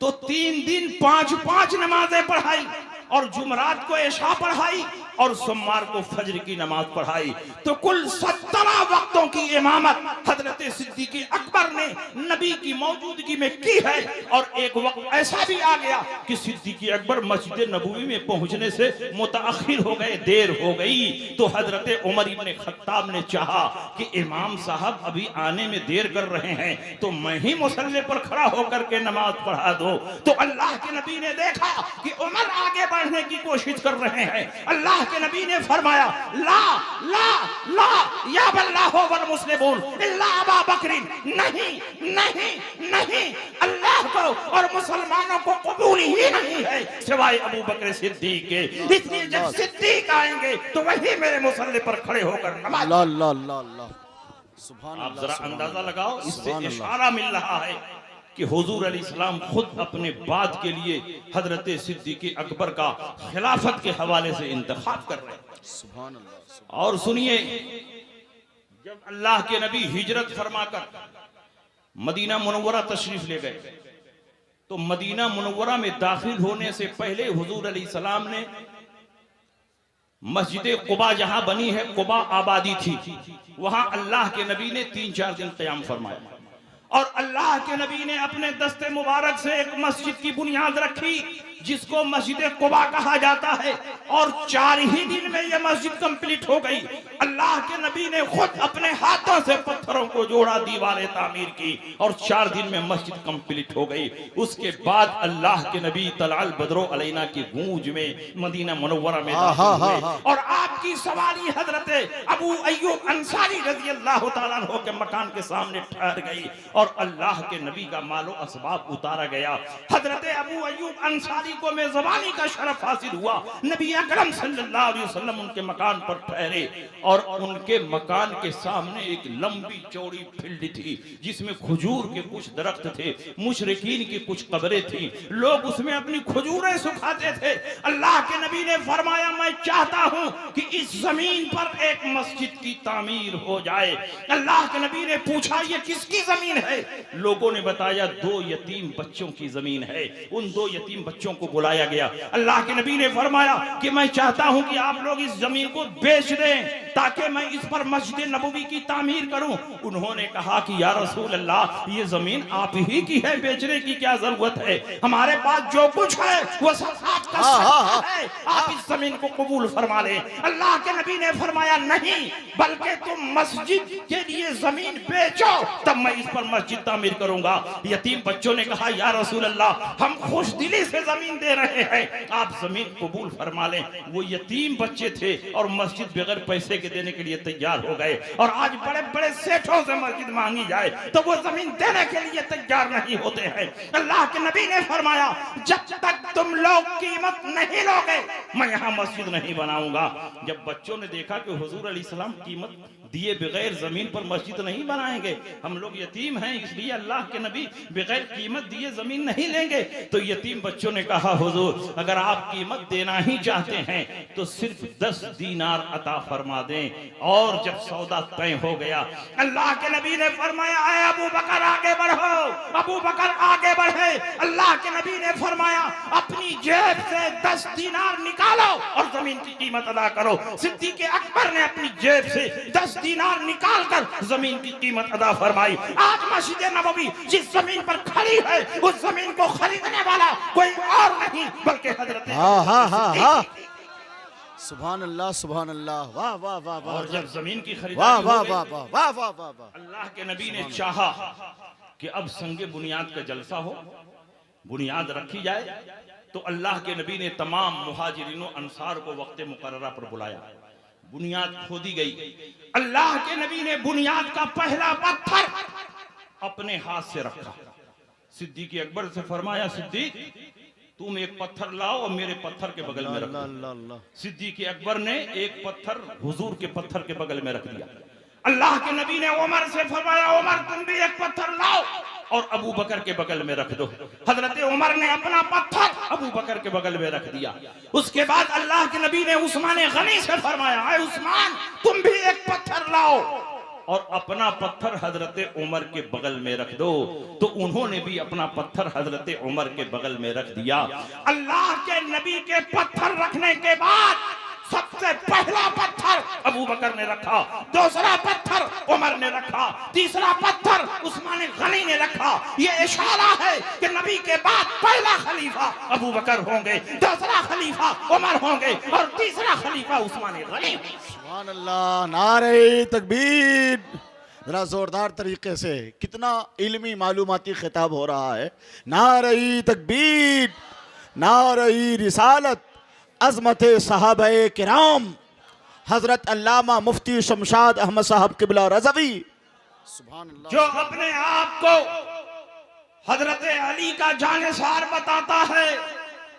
B: तो 3 दिन 5-5 नमाजें पढ़ाई, और जुमरात को ऐशा पढ़ाई, और सोमवार को फजर की नमाज पढ़ाई। तो कुल 17 वक्तों की इमामत हजरत सिद्दीक़ अकबर ने नबी की मौजूदगी में की है। और एक वक्त ऐसा भी आ गया कि सिद्दीक़ अकबर मस्जिद नबवी में पहुंचने से मुतअखिर हो गए, देर हो गई। तो हजरत उमर इब्न खत्ताब ने चाहा कि इमाम साहब अभी आने में देर कर रहे हैं, तो मैं ही मुसल्ले पर खड़ा होकर के नमाज पढ़ा दो। तो अल्लाह के नबी ने देखा कि उमर आगे बढ़ने की कोशिश कर रहे हैं। अल्लाह के नबी ने फरमाया, ला ला ला या बल्लाहु वल मुस्लिमून इल्ला अबा बकरिन, नहीं नहीं नहीं, अल्लाह को और मुसलमानों को कबूल ही नहीं है सिवाय अबू बकर सिद्दीक के। इसलिए जब सिद्दीक आएंगे तो वही मेरे मुसल्ले पर खड़े होकर नमाज।
C: अल्लाह अल्लाह अल्लाह अल्लाह, सुभान अल्लाह।
B: आप जरा अंदाजा लगाओ, इससे इशारा मिल रहा है कि हुजूर अलैहिस्सलाम खुद अपने बाद के लिए हजरत सिद्दीक़ अकबर का खिलाफत के हवाले से इंतखाब कर रहे हैं।
C: सुभान अल्लाह।
B: और सुनिए, जब अल्लाह के नबी हिजरत फरमाकर मदीना मुनव्वरा तशरीफ ले गए, तो मदीना मुनव्वरा में दाखिल होने से पहले हुजूर अलैहिस्सलाम ने मस्जिद कुबा जहां बनी है, कुबा आबादी थी, वहां अल्लाह के नबी ने 3-4 दिन क़याम फरमाया। और अल्लाह के नबी ने अपने दस्ते मुबारक से एक मस्जिद की बुनियाद रखी जिसको मस्जिद कुबा कहा जाता है। और 4 ही दिन में यह मस्जिद कंप्लीट हो गई। अल्लाह के नबी ने खुद अपने हाथों से पत्थरों को जोड़ा, दीवारें तामीर की, और 4 दिन में मस्जिद कंप्लीट हो गई। उसके बाद अल्लाह के नबी तलाल बदरो अलैना की गूंज में मदीना मुनव्वरा में दाखिल हुए। और आपकी सवारी हजरत अबू अय्यूब अंसारी रज़ी अल्लाह तआला अन्हु के मकान के सामने ठहर गई, और अल्लाह के नबी का मालो असबाब उतारा गया। हजरत अबू अय्यूब अंसारी को मेजबानी का शरफ हासिल हुआ। नबी अकरम सल्लल्लाहु अलैहि वसल्लम उनके मकान पर ठहरे, और उनके मकान के सामने एक लंबी चौड़ी फील्ड थी जिसमें खजूर के कुछ दरख्त थे, मुशरिकीन की कुछ कब्रें थी, लोग उसमें अपनी खजूरें सुखाते थे। अल्लाह के नबी ने फरमाया, मैं चाहता हूं कि इस जमीन पर एक मस्जिद की तामीर हो जाए। अल्लाह के नबी ने पूछा, ये किसकी जमीन है? लोगों ने बताया, 2 यतीम बच्चों की जमीन है। उन 2 यतीम बच्चों को बुलाया गया। अल्लाह के नबी ने फरमाया कि मैं चाहता हूं कि आप लोग इस जमीन को बेच दें ताकि मैं इस पर मस्जिद नबवी की तामीर करूं। उन्होंने कहा कि या रसूल अल्लाह, ये जमीन आप ही की है, बेचने की क्या जरूरत है? हमारे पास जो कुछ है वो सब आपका है, आप इस जमीन को कबूल फरमा लें। अल्लाह के नबी ने फरमाया, नहीं, बल्कि तुम मस्जिद के लिए जमीन बेचो, तब मैं इस पर मस्जिद तामीर करूंगा। यतीम बच्चों ने कहा, या रसूल अल्लाह, हम खुश दिली से जमीन दे रहे हैं, आप जमीन कबूल फरमा लें। वो यतीम बच्चे थे और मस्जिद बगैर पैसे के देने के लिए तैयार हो गए। और आज बड़े बड़े सेठों से मस्जिद मांगी जाए तो वो जमीन देने के लिए तैयार नहीं होते हैं। अल्लाह के नबी ने फरमाया, जब तक तुम लोग कीमत नहीं लोगे मैं यहाँ मस्जिद नहीं बनाऊंगा। जब बच्चों ने देखा कि हुजूर अलैहिस्सलाम कीमत दिए बगैर जमीन पर मस्जिद नहीं बनाएंगे, हम लोग यतीम हैं इसलिए अल्लाह के नबी बगैर कीमत दिए जमीन नहीं लेंगे, तो यतीम बच्चों ने कहा, हुजूर अगर आप कीमत देना ही चाहते हैं तो सिर्फ 10 दीनार अता फरमा दें। और जब सौदा तय हो गया, अल्लाह के नबी ने फरमाया, आए अबू बकर आगे बढ़ो। अबू बकर आगे बढ़े। अल्लाह के नबी ने फरमाया, अपनी जेब से 10 दीनार निकालो और जमीन की कीमत अदा करो। सिद्दीक़ अकबर ने अपनी जेब से 10 दीनार निकाल कर जमीन की कीमत अदा फरमाई। आज मस्जिद नबवी जिस जमीन पर खड़ी है उस जमीन को खरीदने वाला कोई और नहीं बल्कि हजरत
C: सुभान अल्लाह, सुभान अल्लाह, वाह वाह वाह वाह।
B: और जब जमीन की खरीदारी
C: वाह वाह
B: हो गई,
C: वाह वाह वाह वाह वाह वाह,
B: अल्लाह के नबी ने चाहा कि अब संगे बुनियाद का जलसा हो, बुनियाद रखी जाए। तो अल्लाह के नबी ने तमाम मुहाजिरीन और अंसार को वक्त मुकर्ररा पर बुलाया, बुनियाद खोदी गई। अल्लाह के नबी ने बुनियाद का पहला पत्थर अपने हाथ से रखा। सिद्दीक़ अकबर से फरमाया, सिद्दीक तुम एक पत्थर लाओ और मेरे पत्थर के बगल में रख दो। सिद्दीक़ अकबर ने एक पत्थर हुजूर के पत्थर के बगल में रख दिया। अल्लाह के नबी ने उमर से फरमाया, उमर तुम भी एक पत्थर लाओ। और अबू बकर के बगल में रख दो। हजरत उमर ने अपना पत्थर अबू बकर के बगल में रख दिया। उसके बाद अल्लाह के नबी ने उस्मान गनी से फरमाया, ऐ उस्मान तुम भी एक पत्थर लाओ और अपना पत्थर हजरत उमर के बगल में रख दो। तो उन्होंने भी अपना पत्थर हजरत उमर के बगल में रख दिया। अल्लाह के नबी के पत्थर रखने के बाद सबसे पहला पत्थर अबू बकर ने रखा, दूसरा पत्थर उमर ने रखा, तीसरा पत्थर उस्मान गनी ने रखा। ये इशारा है कि नबी के बाद पहला खलीफा अबू बकर होंगे, दूसरा खलीफा उमर होंगे और तीसरा खलीफा उस्मान गनी।
C: सुभान अल्लाह, नारे तकबीर। जरा जोरदार तरीके से, कितना इल्मी मालूमाती खिताब हो रहा है। नारे तकबीर, नारे रिसालत, अज़मत सहाबाए किराम, हजरत अल्लामा मुफ्ती शमशाद अहमद साहब किबला रज़वी, सुभान अल्लाह,
B: जो अपने आप को हजरत अली का जानेसार बताता है,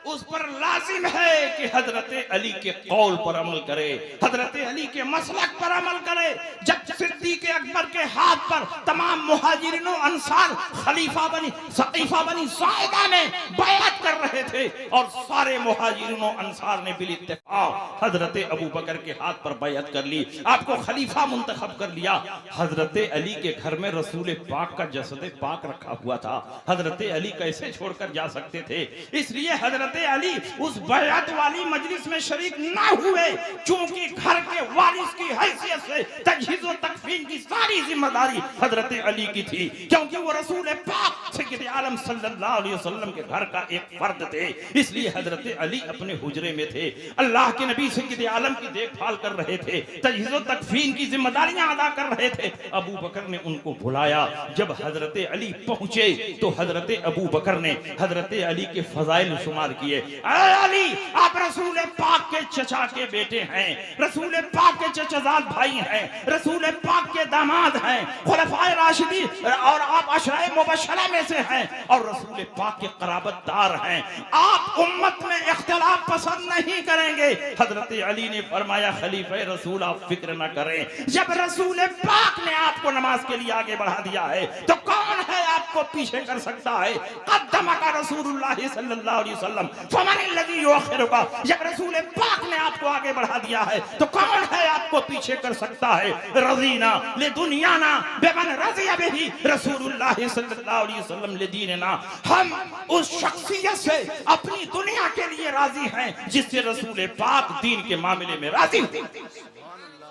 B: उस पर लाजिम है कि हजरत अली के कौल पर अमल करे, हजरत अली के मसलक पर अमल करे। जब सिद्दीक़ अकबर के हाथ पर तमाम मुहाजिरिन और अंसार खलीफा बनी सकीफा बनी साइदा में बैअत कर रहे थे और सारे मुहाजिरिन और अंसार ने बिल इत्तेफाक हजरत अबू बकर के हाथ पर बैअत कर ली, आपको खलीफा मुंतखब कर लिया। हजरत अली के घर में रसूल पाक का जसद पाक रखा हुआ था, हजरत अली कैसे छोड़कर जा सकते थे? इसलिए हजरत अली उस बैअत वाली मजलिस में शरीक ना हुए, क्योंकि घर के वारिस की हैसियत से तजहीज़ व तकफीन की सारी जिम्मेदारी हजरत अली की थी, क्योंकि वो रसूल पाक सय्यद आलम सल्लल्लाहु अलैहि वसल्लम के घर का एक फर्द थे। इसलिए हजरत अली अपने हुजरे में थे, अल्लाह के नबी सय्यद आलम की देखभाल कर रहे थे, तजहीज़ व तकफीन की जिम्मेदारियां अदा कर रहे थे। अबू बकर ने उनको बुलाया। जब हजरत अली पहुंचे तो हजरत अबू बकर ने हजरत अली के फजाइल शुमार किए। अली, आप रसूल पाक के चचा के बेटे हैं, रसूल पाक के चचाजाद भाई हैं, रसूल पाक के दामाद हैं, खुलफाए राशिदी और आप अशराए मुबश्शरा में से हैं और रसूल पाक के क़राबतदार हैं। आप उम्मत में इख्तिलाफ पसंद नहीं करेंगे। हजरत अली ने फरमाया, खलीफे रसूल आप फिक्र न करें, जब रसूल पाक ने आपको नमाज के लिए आगे बढ़ा दिया है तो कौन है आपको पीछे कर सकता है? कद्दमका रसूलुल्लाह सल्लल्लाहु अलैहि वसल्लम फमनिल्लज़ी युअखिरुका, जब रसूल पाक ने आपको आगे बढ़ा दिया है तो कौन है आपको पीछे कर सकता है? रज़ीना लिदुनियाना बिमन रज़िया बिही रसूलुल्लाह सल्लल्लाहु अलैहि वसल्लम लिदीनिना, हम उस शख्सियत से अपनी दुनिया के लिए राजी हैं जिससे रसूल पाक दीन के मामले में राजी हुए।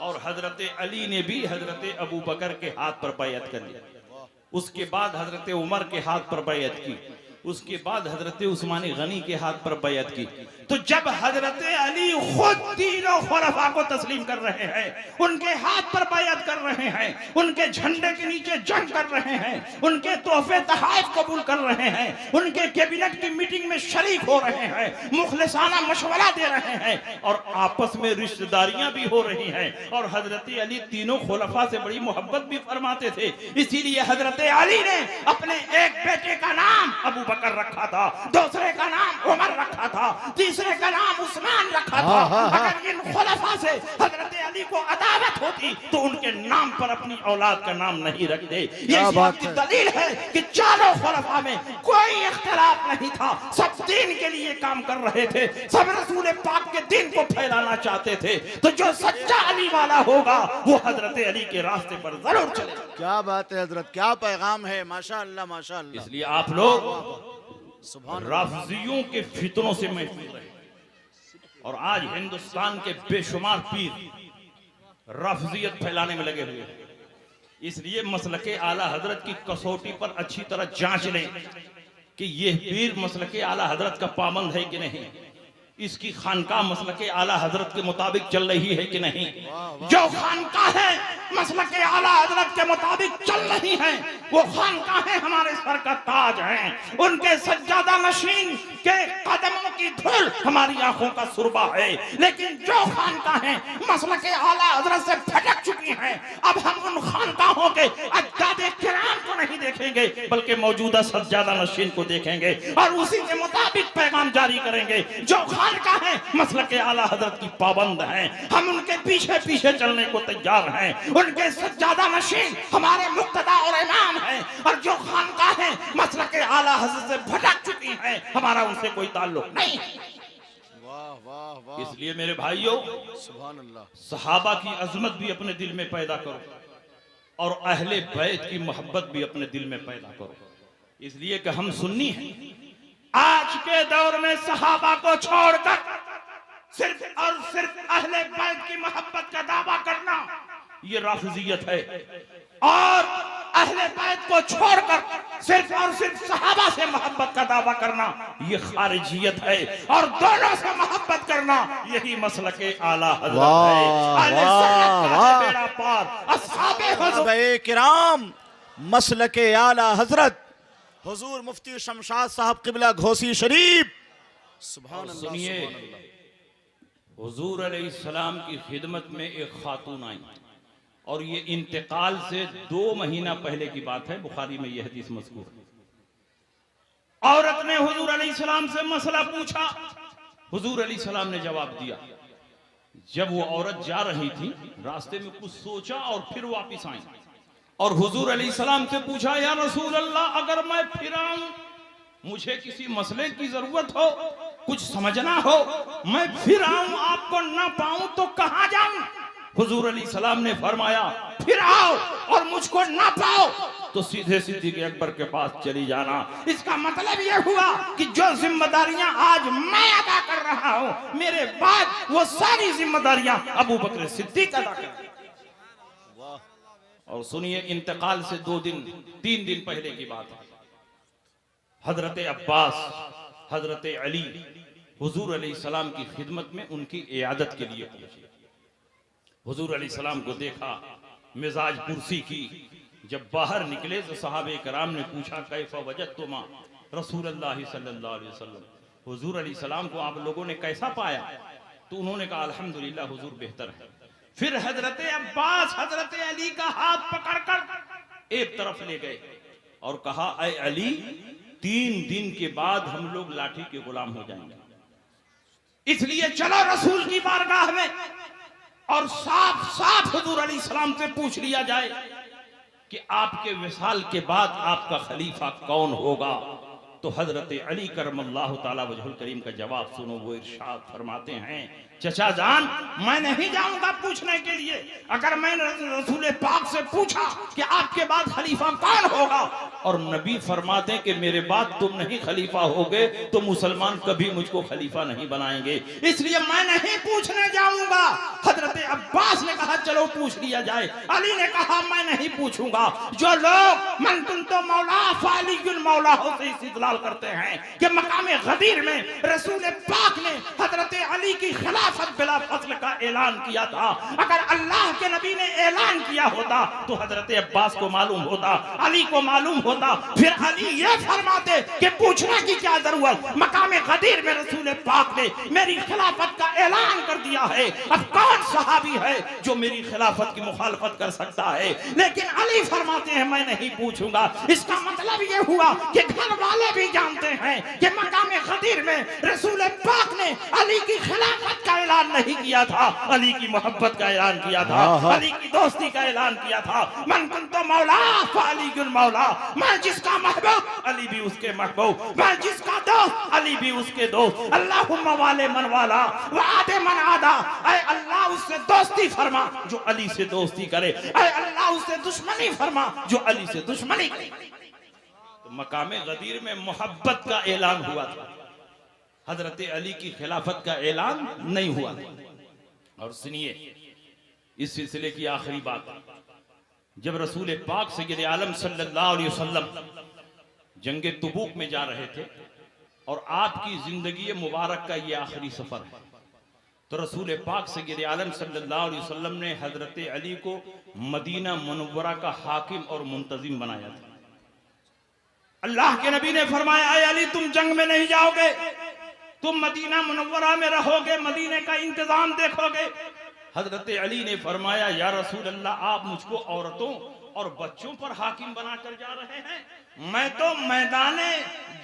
B: और हजरत अली ने भी हजरत अबू बकर के हाथ पर बैअत कर ली, उसके बाद हजरत उमर के हाथ पर बैअत की, उसके बाद हजरत उस्मान गनी के हाथ पर बैअत की। तो जब हजरत अली खुद तीनों खुलफा को तस्लीम कर रहे हैं, उनके हाथ पर बैअत कर रहे हैं, उनके झंडे के नीचे जंग कर रहे हैं, उनके तोहफे तहाइफ कबूल कर रहे हैं, उनके कैबिनेट की मीटिंग में शरीक हो रहे हैं, मुखलिसाना मशवरा दे रहे हैं और आपस में रिश्तेदारियां भी हो रही हैं। और हजरत अली तीनों खुलफा से बड़ी मोहब्बत भी फरमाते थे, इसीलिए हजरत अली ने अपने एक बेटे का नाम अबू बकर रखा था, दूसरे का नाम उमर रखा था, तीसरे का नाम उस्मान रखा था। अगर इन खुलफा से हजरत अली को अदावत होती तो उनके नाम पर अपनी औलाद का नाम नहीं रखते। ये इस बात की दलील है कि चारों खुलफा में कोई इख्तिलाफ नहीं था, सब दीन के लिए काम कर रहे थे, सब रसूल पाक के दीन को फैलाना चाहते थे। तो जो सच्चा अली वाला होगा वो हजरत अली के रास्ते पर जरूर चलेगा।
C: क्या बात है हजरत, क्या पैगाम है, माशाअल्लाह माशाअल्लाह।
B: इसलिए आप लोग राफजियों के फितनों से महफूज रहे। और आज हिंदुस्तान के बेशुमार पीर राफजियत फैलाने में लगे हुए हैं। इसलिए मसलके आला हजरत की कसौटी पर अच्छी तरह जांच लें कि यह पीर मसलके आला हजरत का पाबंद है कि नहीं, इसकी खानकाह मसलके आला हजरत के मुताबिक चल रही है कि नहीं। जो खानकाहें मसलके आला हजरत के मुताबिक चल रही हैं वो खानकाहें हमारे सर का ताज हैं, उनके सज्जादा नशीन के कदमों की धूल हमारी आंखों का सुरबा है। लेकिन जो खानकाहें मसलके आला हजरत से भटक चुकी हैं, अब हम उन खानकाहों के अजदाद किराम को नहीं देखेंगे बल्कि मौजूदा सज्जादा नशीन को देखेंगे और उसी के मुताबिक पैगाम जारी करेंगे। जो खानका है मसलक आला हजरत की पाबंद हैं, हम उनके पीछे पीछे चलने को तैयार हैं। उनके सज्जादा नशीन हमारे मुक्तदा और इमाम हैं, और जो खानका है मसलक आला हजरत से भटक चुकी हैं, हमारा उनसे कोई ताल्लुक नहीं है।
C: वाह वाह वाह,
B: इसलिए मेरे भाइयों,
C: सुभान अल्लाह,
B: सहाबा की अजमत भी अपने दिल में पैदा करो और अहले बैत की मोहब्बत भी अपने दिल में पैदा करो। इसलिए कि हम सुन्नी हैं। आज के दौर में सहाबा को छोड़कर सिर्फ और सिर्फ अहले बैत की मोहब्बत का दावा करना ये राफिजियत है, और अहले बैत को छोड़कर सिर्फ और सिर्फ सहाबा से मोहब्बत का दावा करना ये खारिजियत है, और दोनों से मोहब्बत करना यही मसलके आला हज़रत है। अहले सुन्नत का बेड़ा पार, अस्हाबे हुज़ूर
C: किराम, मसलके आला हजरत हुजूर मुफ्ती शमशाद साहब किबला घोसी शरीफ। सुभान अल्लाह,
B: सुनिए,
C: सुभान अल्लाह।
B: हुजूर अलैहिस्सलाम की खिदमत में एक खातून आई, और ये इंतकाल से 2 महीना पहले की बात है। बुखारी में यह हदीस मज़कूर है। औरत ने हुजूर अलैहिस्सलाम से मसला पूछा, हुजूर अलैहिस्सलाम ने जवाब दिया। जब वो औरत जा रही थी, रास्ते में कुछ सोचा और फिर वापस आई, और हुजूर अलैहिस्सलाम से पूछा, या रसूल अल्लाह, अगर मैं फिर आऊं, मुझे किसी मसले की जरूरत हो, कुछ समझना हो, मैं फिर आऊं, आपको ना पाऊं तो कहां जाऊं? हुजूर अलैहिस्सलाम ने फरमाया, फिर आओ और मुझको ना पाओ तो सीधे सिद्दीक़ अकबर के पास चली जाना। इसका मतलब यह हुआ कि जो जिम्मेदारियां आज मैं अदा कर रहा हूं, मेरे बाद वो सारी जिम्मेदारियां अबू बकर सिद्दीक अदा करेंगे। और सुनिए, इंतकाल से 2-3 दिन पहले की बात है। हजरत अब्बास, हजरत अली हुजूर अलैहिस्सलाम की खिदमत में उनकी इयादत के लिए पहुंचे। हुजूर अलैहिस्सलाम को देखा, मिजाज कुर्सी की। जब बाहर निकले तो सहाबे कराम ने पूछा, कैफा वजदतुमा रसूलुल्लाह सल्लल्लाहु अलैहि वसल्लम, हुजूर अलैहिस्सलाम को आप लोगों ने कैसा पाया? तो उन्होंने कहा, अल्हम्दुलिल्लाह, हुजूर बेहतर है। फिर हजरत अब्बास हजरत अली का हाथ पकड़कर एक तरफ ले गए और कहा, ऐ अली, 3 दिन के बाद हम लोग लाठी के गुलाम हो जाएंगे, इसलिए चलो रसूल की बारगाह में और साफ साफ हुजूर अलैहिस्सलाम से पूछ लिया जाए कि आपके विसाल के बाद आपका खलीफा कौन होगा। तो हजरत अली करमल्लाहु ताला वजहुल करीम का जवाब सुनो। वो इरशाद फरमाते हैं, चचा जान, मैं नहीं जाऊंगा पूछने के लिए। अगर मैंने रसूल पाक से पूछा कि आपके बाद खलीफा कौन होगा, और नबी फरमाते कि मेरे बाद तुम नहीं खलीफा होगे, तो मुसलमान कभी मुझको खलीफा नहीं बनाएंगे, इसलिए मैं नहीं पूछने जाऊंगा। हजरत अब्बास ने कहा, चलो पूछ लिया जाए। अली ने कहा, मैं नहीं पूछूंगा। जो लोग मन तुम तो मौला फालियुल मौला हो से इस्तेदलाल करते हैं कि मकामे गदीर में रसूल पाक ने हजरत अली की खिलाफत बिला फस्ल का ऐलान किया था, अगर अल्लाह के नबी ने ऐलान किया होता तो हजरत अब्बास को मालूम होता, अली को मालूम होता, फिर अली ये फरमाते कि पूछने की क्या जरूरत, मकामे गदीर में रसूल पाक ने मेरी खिलाफत का ऐलान कर दिया है। अब कौन सहाबी है जो मेरी खिलाफत की मुखालफत कर सकता है? लेकिन अली फरमाते हैं, मैं नहीं पूछूंगा। इसका मतलब ये हुआ कि घर वाले भी जानते हैं कि मकामे गदीर में रसूल पाक ने अली की खिलाफत का ऐलान नहीं किया था, अली की मोहब्बत का ऐलान किया था, अली की दोस्ती का ऐलान किया था। मन कुंतो मौला फालियुल मौला, मैं जिसका महबूब अली भी उसके महबूब, मैं जिसका दोस्त अली भी उसके दोस्त। अल्लाहुम्मा वाले मन वाला व आदे मन आदा, ऐ अल्लाह उससे दोस्ती फरमा जो अली से दोस्ती करे, ऐ अल्लाह उससे दुश्मनी फरमा जो अली से दुश्मनी करे। तो मकामे गदीर में मोहब्बत का ऐलान हुआ था, हजरत अली की खिलाफत का ऐलान नहीं हुआ। और सुनिए, इस सिलसिले की आखिरी बात, जब रसूल पाक सय्यद आलम सल्लल्लाहु अलैहि वसल्लम जंगे तबूक में जा रहे थे और आपकी जिंदगी मुबारक का ये आखिरी सफर है, तो रसूल पाक सय्यद आलम सल्लल्लाहु अलैहि वसल्लम ने हजरत अली को मदीना मुनव्वरा का हाकिम और मुंतजिम बनाया था। अल्लाह के नबी ने फरमाया, ऐ अली, तुम जंग में नहीं जाओगे, तुम मदीना मुनव्वरा में रहोगे, मदीने का इंतजाम देखोगे, हजरत अली ने फरमाया, या रसूल अल्लाह, आप मुझको औरतों और बच्चों पर हाकिम बनाकर जा रहे हैं? मैं तो मैदाने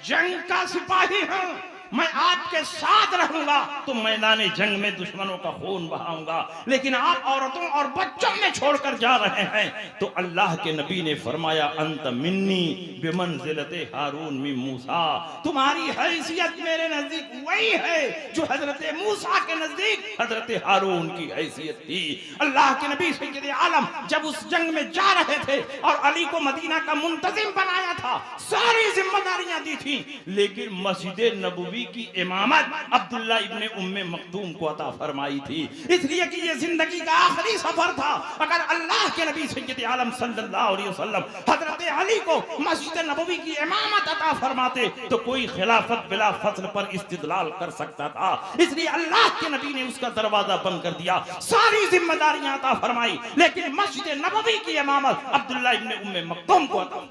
B: जंग का सिपाही हूं, मैं आपके साथ रहूंगा तो मैदाने जंग में दुश्मनों का खून बहाऊंगा, लेकिन आप औरतों और बच्चों में छोड़कर जा रहे हैं। तो अल्लाह के नबी ने फरमाया, अंत मिन्नी बिमंज़िलते हारून मिन मूसा, तुम्हारी हैसियत मेरे नजदीक वही है जो हजरत मूसा के नजदीक हजरत हारून की हैसियत थी। अल्लाह के नबी सैयद आलम जब उस जंग में जा रहे थे और अली को मदीना का मुंतजिम बनाया था, सारी जिम्मेदारियां दी थी, लेकिन मस्जिद नबवी की इमामत अब्दुल्ला इब्ने उम्मे मक्तूम को अता फरमाई थी, इसलिए कि ये जिंदगी का आखिरी सफर था। अगर अल्लाह के नबी सैयद आलम सल्लल्लाहु अलैहि वसल्लम हजरत अली को मस्जिद नबवी की इमामत अता फरमाते तो कोई खिलाफत बिला फस्ल पर इस्तिदलाल कर सकता था, इसलिए अल्लाह के नबी ने उसका दरवाजा बंद कर दिया, सारी जिम्मेदारियां अता फरमाई, लेकिन मस्जिद नबवी की इमामत अब्दुल्ला इब्ने उम्मे मक्तूम को अता।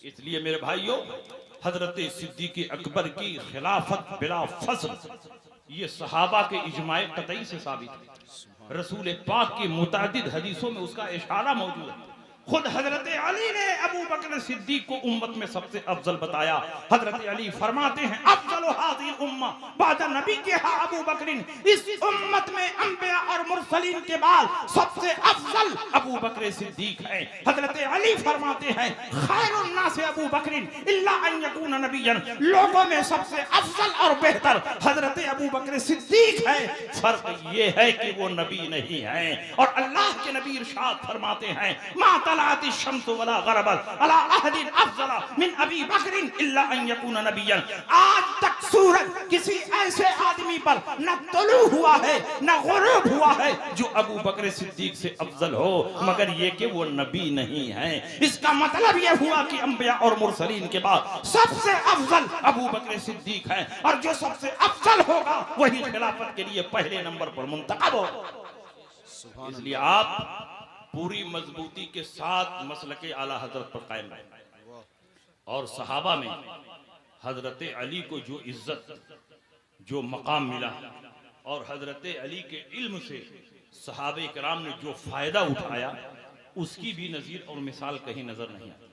B: इसलिए मेरे भाइयों, हजरत सिद्दीक़ अकबर की खिलाफत बिला फस्ल ये सहाबा के इजमाए कतई से साबित है। रसूल पाक की मुतादिद हदीसों में उसका इशारा मौजूद है। खुद हजरत अली ने अबू बकर सिद्दीक को उम्मत में सबसे अफजल बताया। हजरत अली फरमाते हैं, अफजलु हाज़िल उम्मा बाद नबी के अबू बकरिन, इस उम्मत में अंबिया और मुरसलीन के बाद सबसे अफजल अबू बकर सिद्दीक हैं। हजरत अली फरमाते हैं, खैरुन नास अबू बकरिन इल्ला अन यकून नबिय्यन, लोगों में सबसे अफजल और बेहतर हजरत अबू बकर सिद्दीक है। फर्क ये है कि वो नबी नहीं है। और अल्लाह के नबी इरशाद फरमाते हैं, मा तलाअति शम्सु वला गरबत अला अहदिन अफजल मिन अबी बकरिन इल्ला अन यकून नबिय्यन, आज तक सूरज किसी ऐसे आदमी पर न तुलू हुआ है न गुरूब हुआ है जो अबू बकर सिद्दीक से अफजल हो, मगर ये कि वो नबी नहीं है। इसका मतलब ये हुआ कि अंबिया और मुरसलीन के बाद सबसे अफजल अबू बकर सिद्दीक है, और जो सबसे अफजल होगा वही खिलाफत के लिए पहले नंबर पर मुंतखब होगा। इसलिए आप पूरी मजबूती के साथ मसलके आला हजरत पर कायम रहे। और सहाबा में हजरत अली को जो इज्जत, जो मकाम मिला, और हजरत अली के इल्म से सहाबे किराम ने जो फायदा उठाया, उसकी भी नजीर और मिसाल कहीं नजर नहीं आती।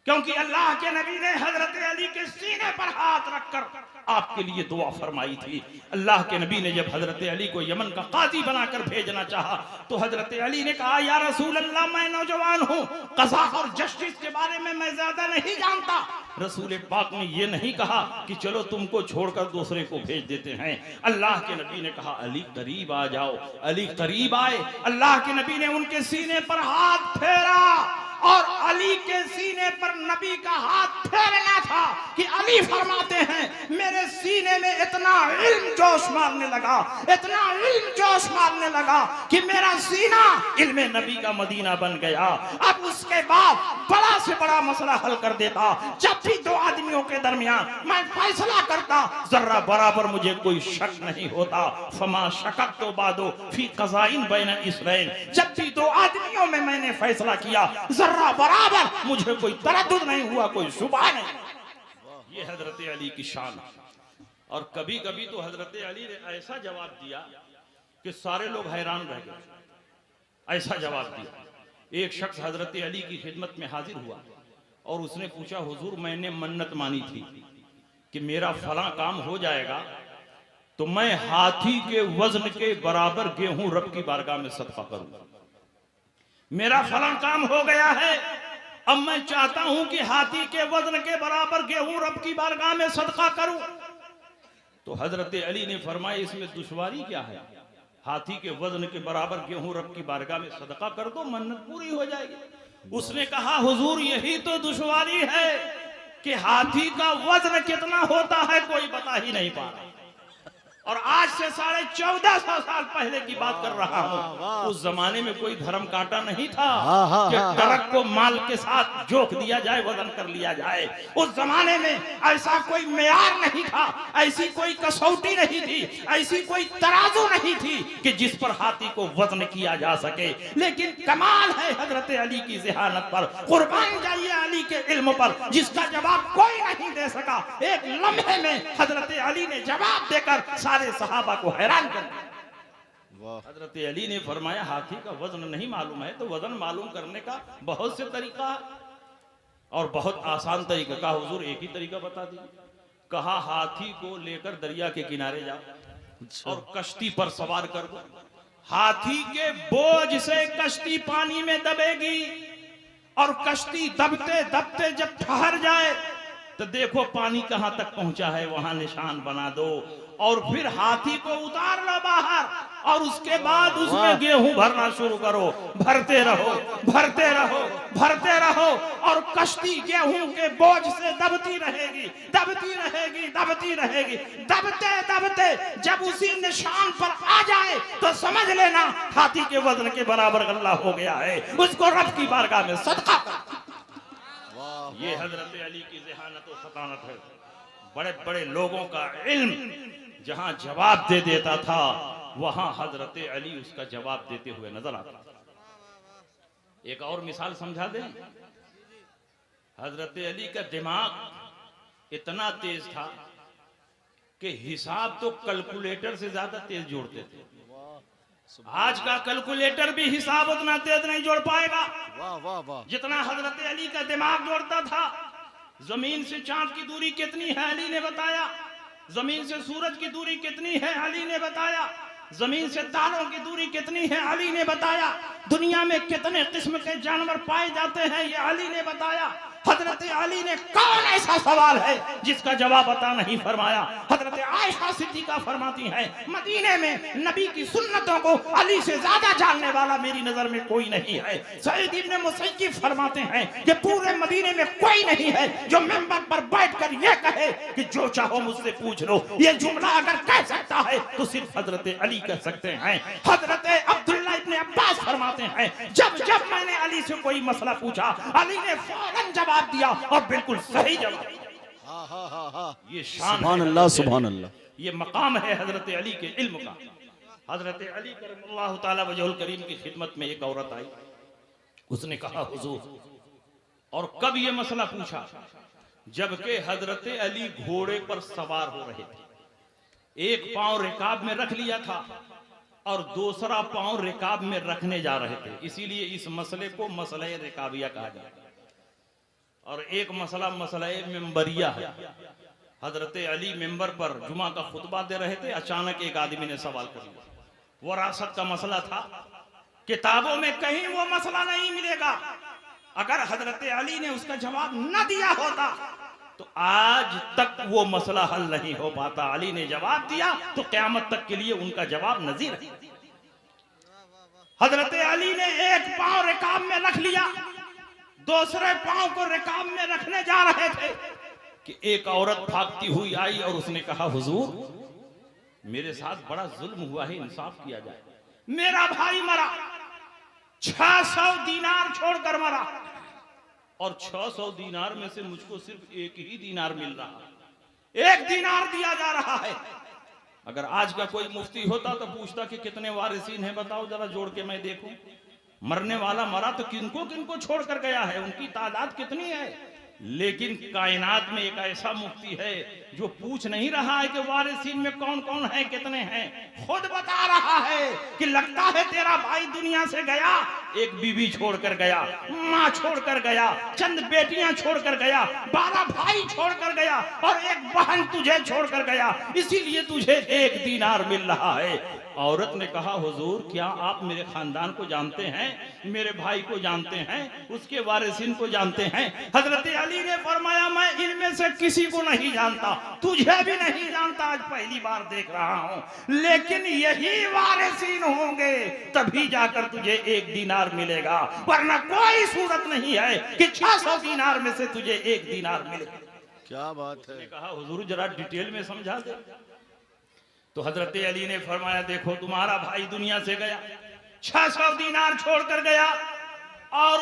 B: क्योंकि अल्लाह के नबी ने हजरत अली के सीने पर हाथ रखकर आपके लिए दुआ फरमाई थी। अल्लाह के नबी ने जब हजरत अली को यमन का काजी बनाकर भेजना चाहा तो हजरत अली ने कहा, या रसूल अल्लाह, मैं नौजवान हूँ, कज़ा और जस्टिस के बारे में मैं ज्यादा नहीं जानता। रसूल पाक ने ये नहीं कहा कि चलो तुमको छोड़कर दूसरे को भेज देते हैं। अल्लाह के नबी ने कहा, अली करीब आ जाओ। अली करीब आए। अल्लाह के नबी ने उनके सीने पर हाथ फेरा, और अली के सीने पर नबी का हाथ फेरना था कि अली फरमाते हैं, मेरे सीने में इतना इल्म जोश मारने लगा, इतना इल्म जोश मारने लगा कि मेरा सीना इल्म नबी का मदीना बन गया। अब उसके बाद बड़ा से बड़ा मसला हल कर देता। जब भी दो आदमियों के दरमियान मैं फैसला करता, जर्रा बराबर मुझे कोई शक नहीं होता। फमा शकक तो बादो फी क़ज़ाइन बैन इसरैन, जब भी दो आदमियों में मैंने फैसला किया, बराबर मुझे कोई तरद्दुद नहीं हुआ, कोई शुबहा नहीं। ये हजरत अली की शान। और कभी कभी तो हजरत अली ने ऐसा जवाब दिया कि सारे लोग हैरान रह गए। ऐसा जवाब दिया। एक शख्स हजरत अली की खिदमत में हाजिर हुआ और उसने पूछा, हुजूर, मैंने मन्नत मानी थी कि मेरा फला काम हो जाएगा तो मैं हाथी के वजन के बराबर गेहूं रब की बारगाह में सदका करूंगा। मेरा फला काम हो गया है, अब मैं चाहता हूं कि हाथी के वजन के बराबर गेहूं रब की बारगाह में सदका करूं। तो हजरत अली ने फरमाया, इसमें दुश्वारी क्या है? हाथी के वजन के बराबर गेहूं रब की बारगाह में सदका कर दो, मन्नत पूरी हो जाएगी। उसने कहा, हुजूर, यही तो दुश्वारी है कि हाथी का वजन कितना होता है कोई बता ही नहीं पा रहा। और आज से 1450 साल पहले की बात कर रहा हूँ। उस जमाने में कोई धर्म कांटा नहीं था कि ट्रक को माल के साथ जोक दिया जाए, वजन कर लिया जाए। उस जमाने में ऐसा कोई मेयार नहीं था, ऐसी कोई कसौटी नहीं थी, ऐसी कोई तराजू नहीं थी कि जिस पर हाथी को वजन किया जा सके। लेकिन कमाल है हजरत अली की ज़हानत पर, कुर्बान जाइए अली के इल्म पर, जिसका जवाब कोई नहीं दे सका। एक लम्हे में हजरत अली ने जवाब देकर सारे सहाबा को हैरान कर दिया। हजरत अली ने फरमाया हाथी का वजन नहीं मालूम है तो वजन मालूम करने का बहुत से तरीका है और बहुत आसान तरीका। कहा हुजूर एक ही तरीका बता दीजिए। कहा हाथी को लेकर दरिया के किनारे जाओ और कश्ती पर सवार कर दो। हाथी के बोझ से कश्ती पानी में दबेगी और कश्ती दबते दबते जब ठहर जाए तो देखो पानी कहां तक पहुंचा है, वहां निशान बना दो और फिर हाथी को उतार लो बाहर और उसके बाद उसमें गेहूं भरना शुरू करो। भरते रहो भरते रहो भरते रहो और कश्ती गेहूं के बोझ से दबती रहेगी दबती रहेगी दबती रहेगी। दबते दबते जब उसी निशान पर आ जाए तो समझ लेना हाथी के वजन के बराबर गल्ला हो गया है, उसको रब की बारगाह में सदका कर। ये हजरत अली की ज़हानत और फतानत है। बड़े बड़े लोगों का इल्म जहां जवाब दे देता था वहां हजरत अली उसका जवाब देते हुए नजर आता था। एक और मिसाल समझा दें। हजरत अली का दिमाग इतना तेज था कि हिसाब तो कैलकुलेटर से ज्यादा तेज जोड़ते थे। आज का कैलकुलेटर भी हिसाब उतना तेज नहीं जोड़ पाएगा
C: वाह वाह वाह
B: जितना हजरत अली का दिमाग जोड़ता था। जमीन से चांद की दूरी कितनी है अली ने बताया, जमीन से सूरज की दूरी कितनी है अली ने बताया, जमीन से तारों की दूरी कितनी है अली ने बताया, दुनिया में कितने किस्म के जानवर पाए जाते हैं ये अली ने बताया। हजरत अली ने कौन ऐसा सवाल है जिसका जवाब अता नहीं फरमाया। हजरत आयशा सिद्दीका फरमाती हैं मदीने में नबी की सुन्नतों को अली से ज्यादा जानने वाला मेरी नजर में कोई नहीं है। सईद इब्न मुसय्यिब फरमाते हैं कि पूरे मदीने में कोई नहीं है जो मिंबर पर बैठकर ये कहे कि जो चाहो मुझसे पूछ लो। ये जुमला अगर कह सकता है तो सिर्फ हजरत अली कह सकते हैं। हजरत अब्दुल्लाह इब्न अब्बास फरमाते हैं जब जब मैंने अली से कोई मसला पूछा अली ने फौरन जवाब दिया और बिल्कुल सही जवाब दिया। ये शान
C: सुभान अल्लाह सुभान अल्लाह।
B: ये मकाम है हजरत अली के इल्म का। हजरत अली करमल्लाहु ताला वजहुल करीम की खिदमत में एक औरत आई। उसने कहा हुजूर, और कब ये मसला पूछा जबकि हजरत अली घोड़े पर सवार हो रहे थे। एक पांव रिकाब में रख लिया था और दूसरा पांव रिकाब में रखने जा रहे थे, इसीलिए इस मसले को मसले रिकाबिया कहा जाता है। और एक मसला मसले मिंबरिया है। हजरत अली मिंबर पर जुमा का खुतबा दे रहे थे, अचानक एक आदमी ने सवाल कर लिया। वरासत का मसला था, किताबों में कहीं वो मसला नहीं मिलेगा। अगर हजरत अली ने उसका जवाब न दिया होता तो आज तक वो मसला हल नहीं हो पाता। अली ने जवाब दिया तो क़यामत तक के लिए उनका जवाब नजीर है। हजरत अली ने एक पांव रिकाब में रख लिया, दूसरे पांव को रिकाब में रखने जा रहे थे कि एक औरत भागती हुई आई और उसने कहा हुजूर, मेरे साथ बड़ा जुल्म हुआ है, इंसाफ किया जाए। मेरा भाई मरा, 600 दीनार छोड़कर मरा और 600 दीनार में से मुझको सिर्फ एक ही दीनार मिल रहा, 1 दीनार दिया जा रहा है। अगर आज का कोई मुफ्ती होता तो पूछता कि कितने वारिसीन हैं, बताओ जरा जोड़ के मैं देखूं। मरने वाला मरा तो किनको किनको छोड़ कर गया है, उनकी तादाद कितनी है। लेकिन कायनात में एक ऐसा मुफ्ती है जो पूछ नहीं रहा है कि वारिसीन में कौन कौन है, कितने हैं, खुद बता रहा है कि लगता है तेरा भाई दुनिया से गया, एक बीवी छोड़कर गया, माँ छोड़कर गया, चंद बेटियां छोड़कर गया, 12 भाई छोड़कर गया और एक बहन तुझे छोड़कर गया, इसीलिए तुझे 1 दीनार मिल रहा है। औरत ने कहा हुजूर, क्या आप मेरे खानदान को जानते हैं, मेरे भाई को जानते हैं, उसके वारिसिन को जानते हैं? हजरत अली ने फरमाया मैं इनमें से किसी को नहीं जानता, तुझे भी नहीं जानता, आज पहली बार देख रहा हूं। लेकिन यही वारिसिन होंगे तभी जाकर तुझे 1 दीनार मिलेगा, वरना कोई सूरत नहीं है कि 600 दीनार में से तुझे 1 दीनार मिलेगा।
C: क्या बात है।
B: कहा हुजूर जरा डिटेल में समझा दे। तो हजरत अली ने फरमाया देखो तुम्हारा भाई दुनिया से गया, 600 दीनार छोड़कर गया और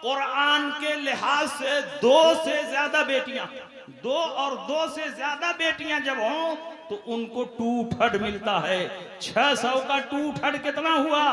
B: कुरान के लिहाज से 2 से ज्यादा बेटियां, 2 और 2 से ज्यादा बेटियां जब हों तो उनको 2 ठड मिलता है। 600 का 2 ठड कितना हुआ?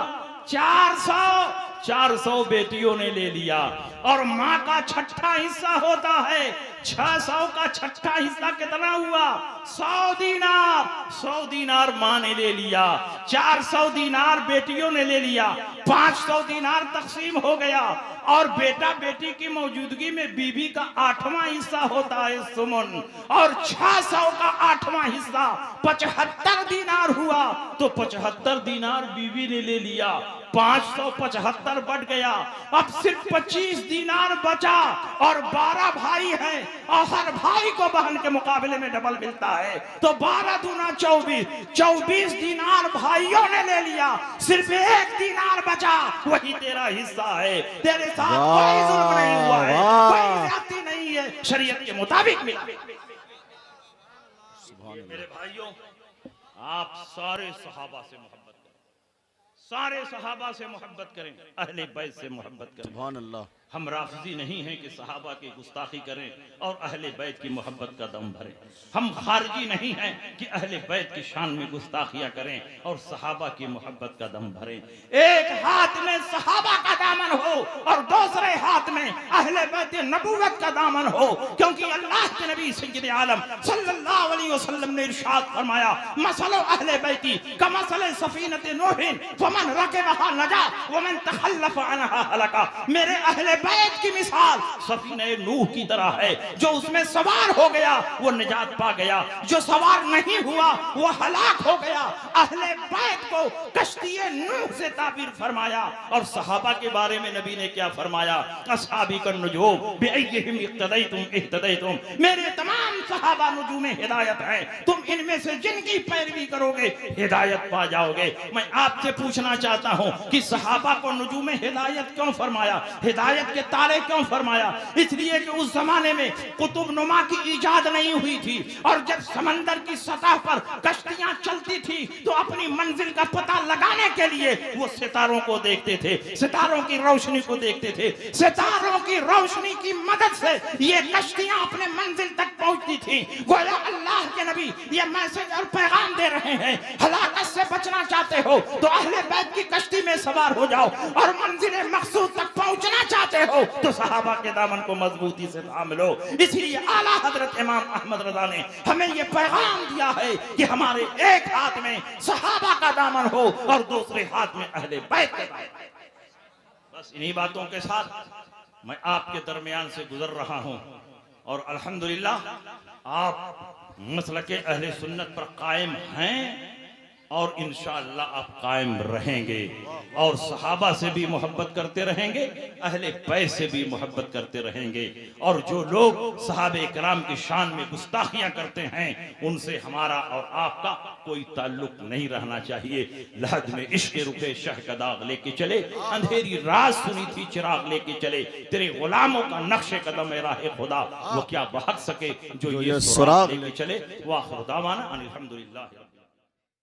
B: 400 बेटियों ने ले लिया और माँ का 6ठा हिस्सा होता है 600 का छठा हिस्सा कितना हुआ? 100 दीनार। 100 दीनार माँ ने ले लिया, 400 दीनार बेटियों ने ले लिया, 500 दीनार तकसीम हो गया। और बेटा बेटी की मौजूदगी में बीबी का 8वां हिस्सा होता है सुमन, और 600 का 8वां हिस्सा 75 दीनार हुआ। तो 75 दीनार बीवी ने ले लिया, 575 बढ़ गया। अब सिर्फ 25 दीनार बचा, और 12 भाई हैं, और हर भाई को बहन के मुकाबले में डबल मिलता है। तो 12 दूना 24, 24 दीनार भाइयों ने ले लिया, सिर्फ 1 दीनार बचा, वही तेरा हिस्सा है। तेरे साथ कोई जुल्म नहीं हुआ है, कोई ज्यादती नहीं है, शरीयत के मुताबिक मिला। मेरे भाइयों, आप सारे सहाबा से मोहब्बत करें, सारे सहाबा से मोहब्बत करें, अहले बैत से मोहब्बत करें।
C: सुभान अल्लाह।
B: हम राफिजी नहीं हैं कि सहाबा की गुस्ताखी करें और अहले बैत की मोहब्बत का दम भरें। हम खारजी नहीं हैं कि अहले बैत की शान में गुस्ताखियां करें और सहाबा की मोहब्बत का दम भरें। एक हाथ में सहाबा का दामन हो और दूसरे हाथ में अहले बैत नबूवत का दामन हो, क्योंकि अल्लाह के नबी सय्यद आलम सल्लल्लाहु अलैहि वसल्लम ने इरशाद फरमाया, मसलो अहले बैती कमसले सफीनत नूहिन फमन रकबहा नजा वमन तखल्लफ अनहा हलका। मेरे अहले बैत की मिसाल सफीने नूह की तरह है, जो उसमें सवार हो गया वो निजात पा गया, जो सवार नहीं हुआ वो हलाक हो गया। अहले बैत को कश्ती नूह से ताबीर फरमाया। और सहाबा के बारे में नबी ने क्या फरमाया, असहाबी का नुजूम बिअय्यिहिम इक्तदैतुम इह्तदैतुम। मेरे तमाम सहाबा नुजूम हिदायत हैं, तुम इनमें से जिनकी पैरवी करोगे हिदायत पा जाओगे। मैं आपसे पूछना चाहता हूं कि सहाबा को नुजूम हिदायत क्यों फरमाया, हिदायत के तारे क्यों फरमाया? इसलिए कि उस जमाने में कुतुब नुमा की इजाद नहीं हुई थी, और जब समंदर की सतह पर कश्तियां चलती थी तो अपनी मंजिल का पता लगाने के लिए वो सितारों को देखते थे, सितारों की रोशनी को देखते थे। सितारों की रोशनी की मदद से ये कश्तियां अपने मंजिल तक पहुंचती थी। गोया अल्लाह के नबी ये मैसेज और पैगाम दे रहे हैं, हलाकत से बचना चाहते हो तो अहले बैत की कश्ती में सवार हो जाओ, और मंजिल मकसूद तक पहुंचना चाहते हो तो सहाबा के दामन को मजबूती से थाम लो। इसलिए आला हजरत इमाम अहमद रज़ा ने हमें यह पैगाम दिया है कि हमारे एक हाथ में सहाबा का दामन हो और दूसरे हाथ में अहले बैत का दामन। बस इन्हीं बातों के साथ मैं आपके दरमियान से गुजर रहा हूं, और अल्हम्दुलिल्लाह आप मसलके अहले सुन्नत पर कायम हैं और इंशाअल्लाह आप कायम रहेंगे, और सहाबा से भी मोहब्बत करते रहेंगे, अहले बैत से भी मोहब्बत करते रहेंगे। और जो लोग सहाबे किराम की शान में गुस्ताखियां करते हैं उनसे हमारा और आपका कोई ताल्लुक नहीं रहना चाहिए। लहद में इश्क रुखे शह का दाग लेके चले, अंधेरी रात सुनी थी चिराग लेके चले, तेरे गुलामों का नक्शे कदम राह खुदा वो क्या बहक सके जो ये सुराग लेके चले। वाखिर दावाना अनिल हम्दुलिल्लाह।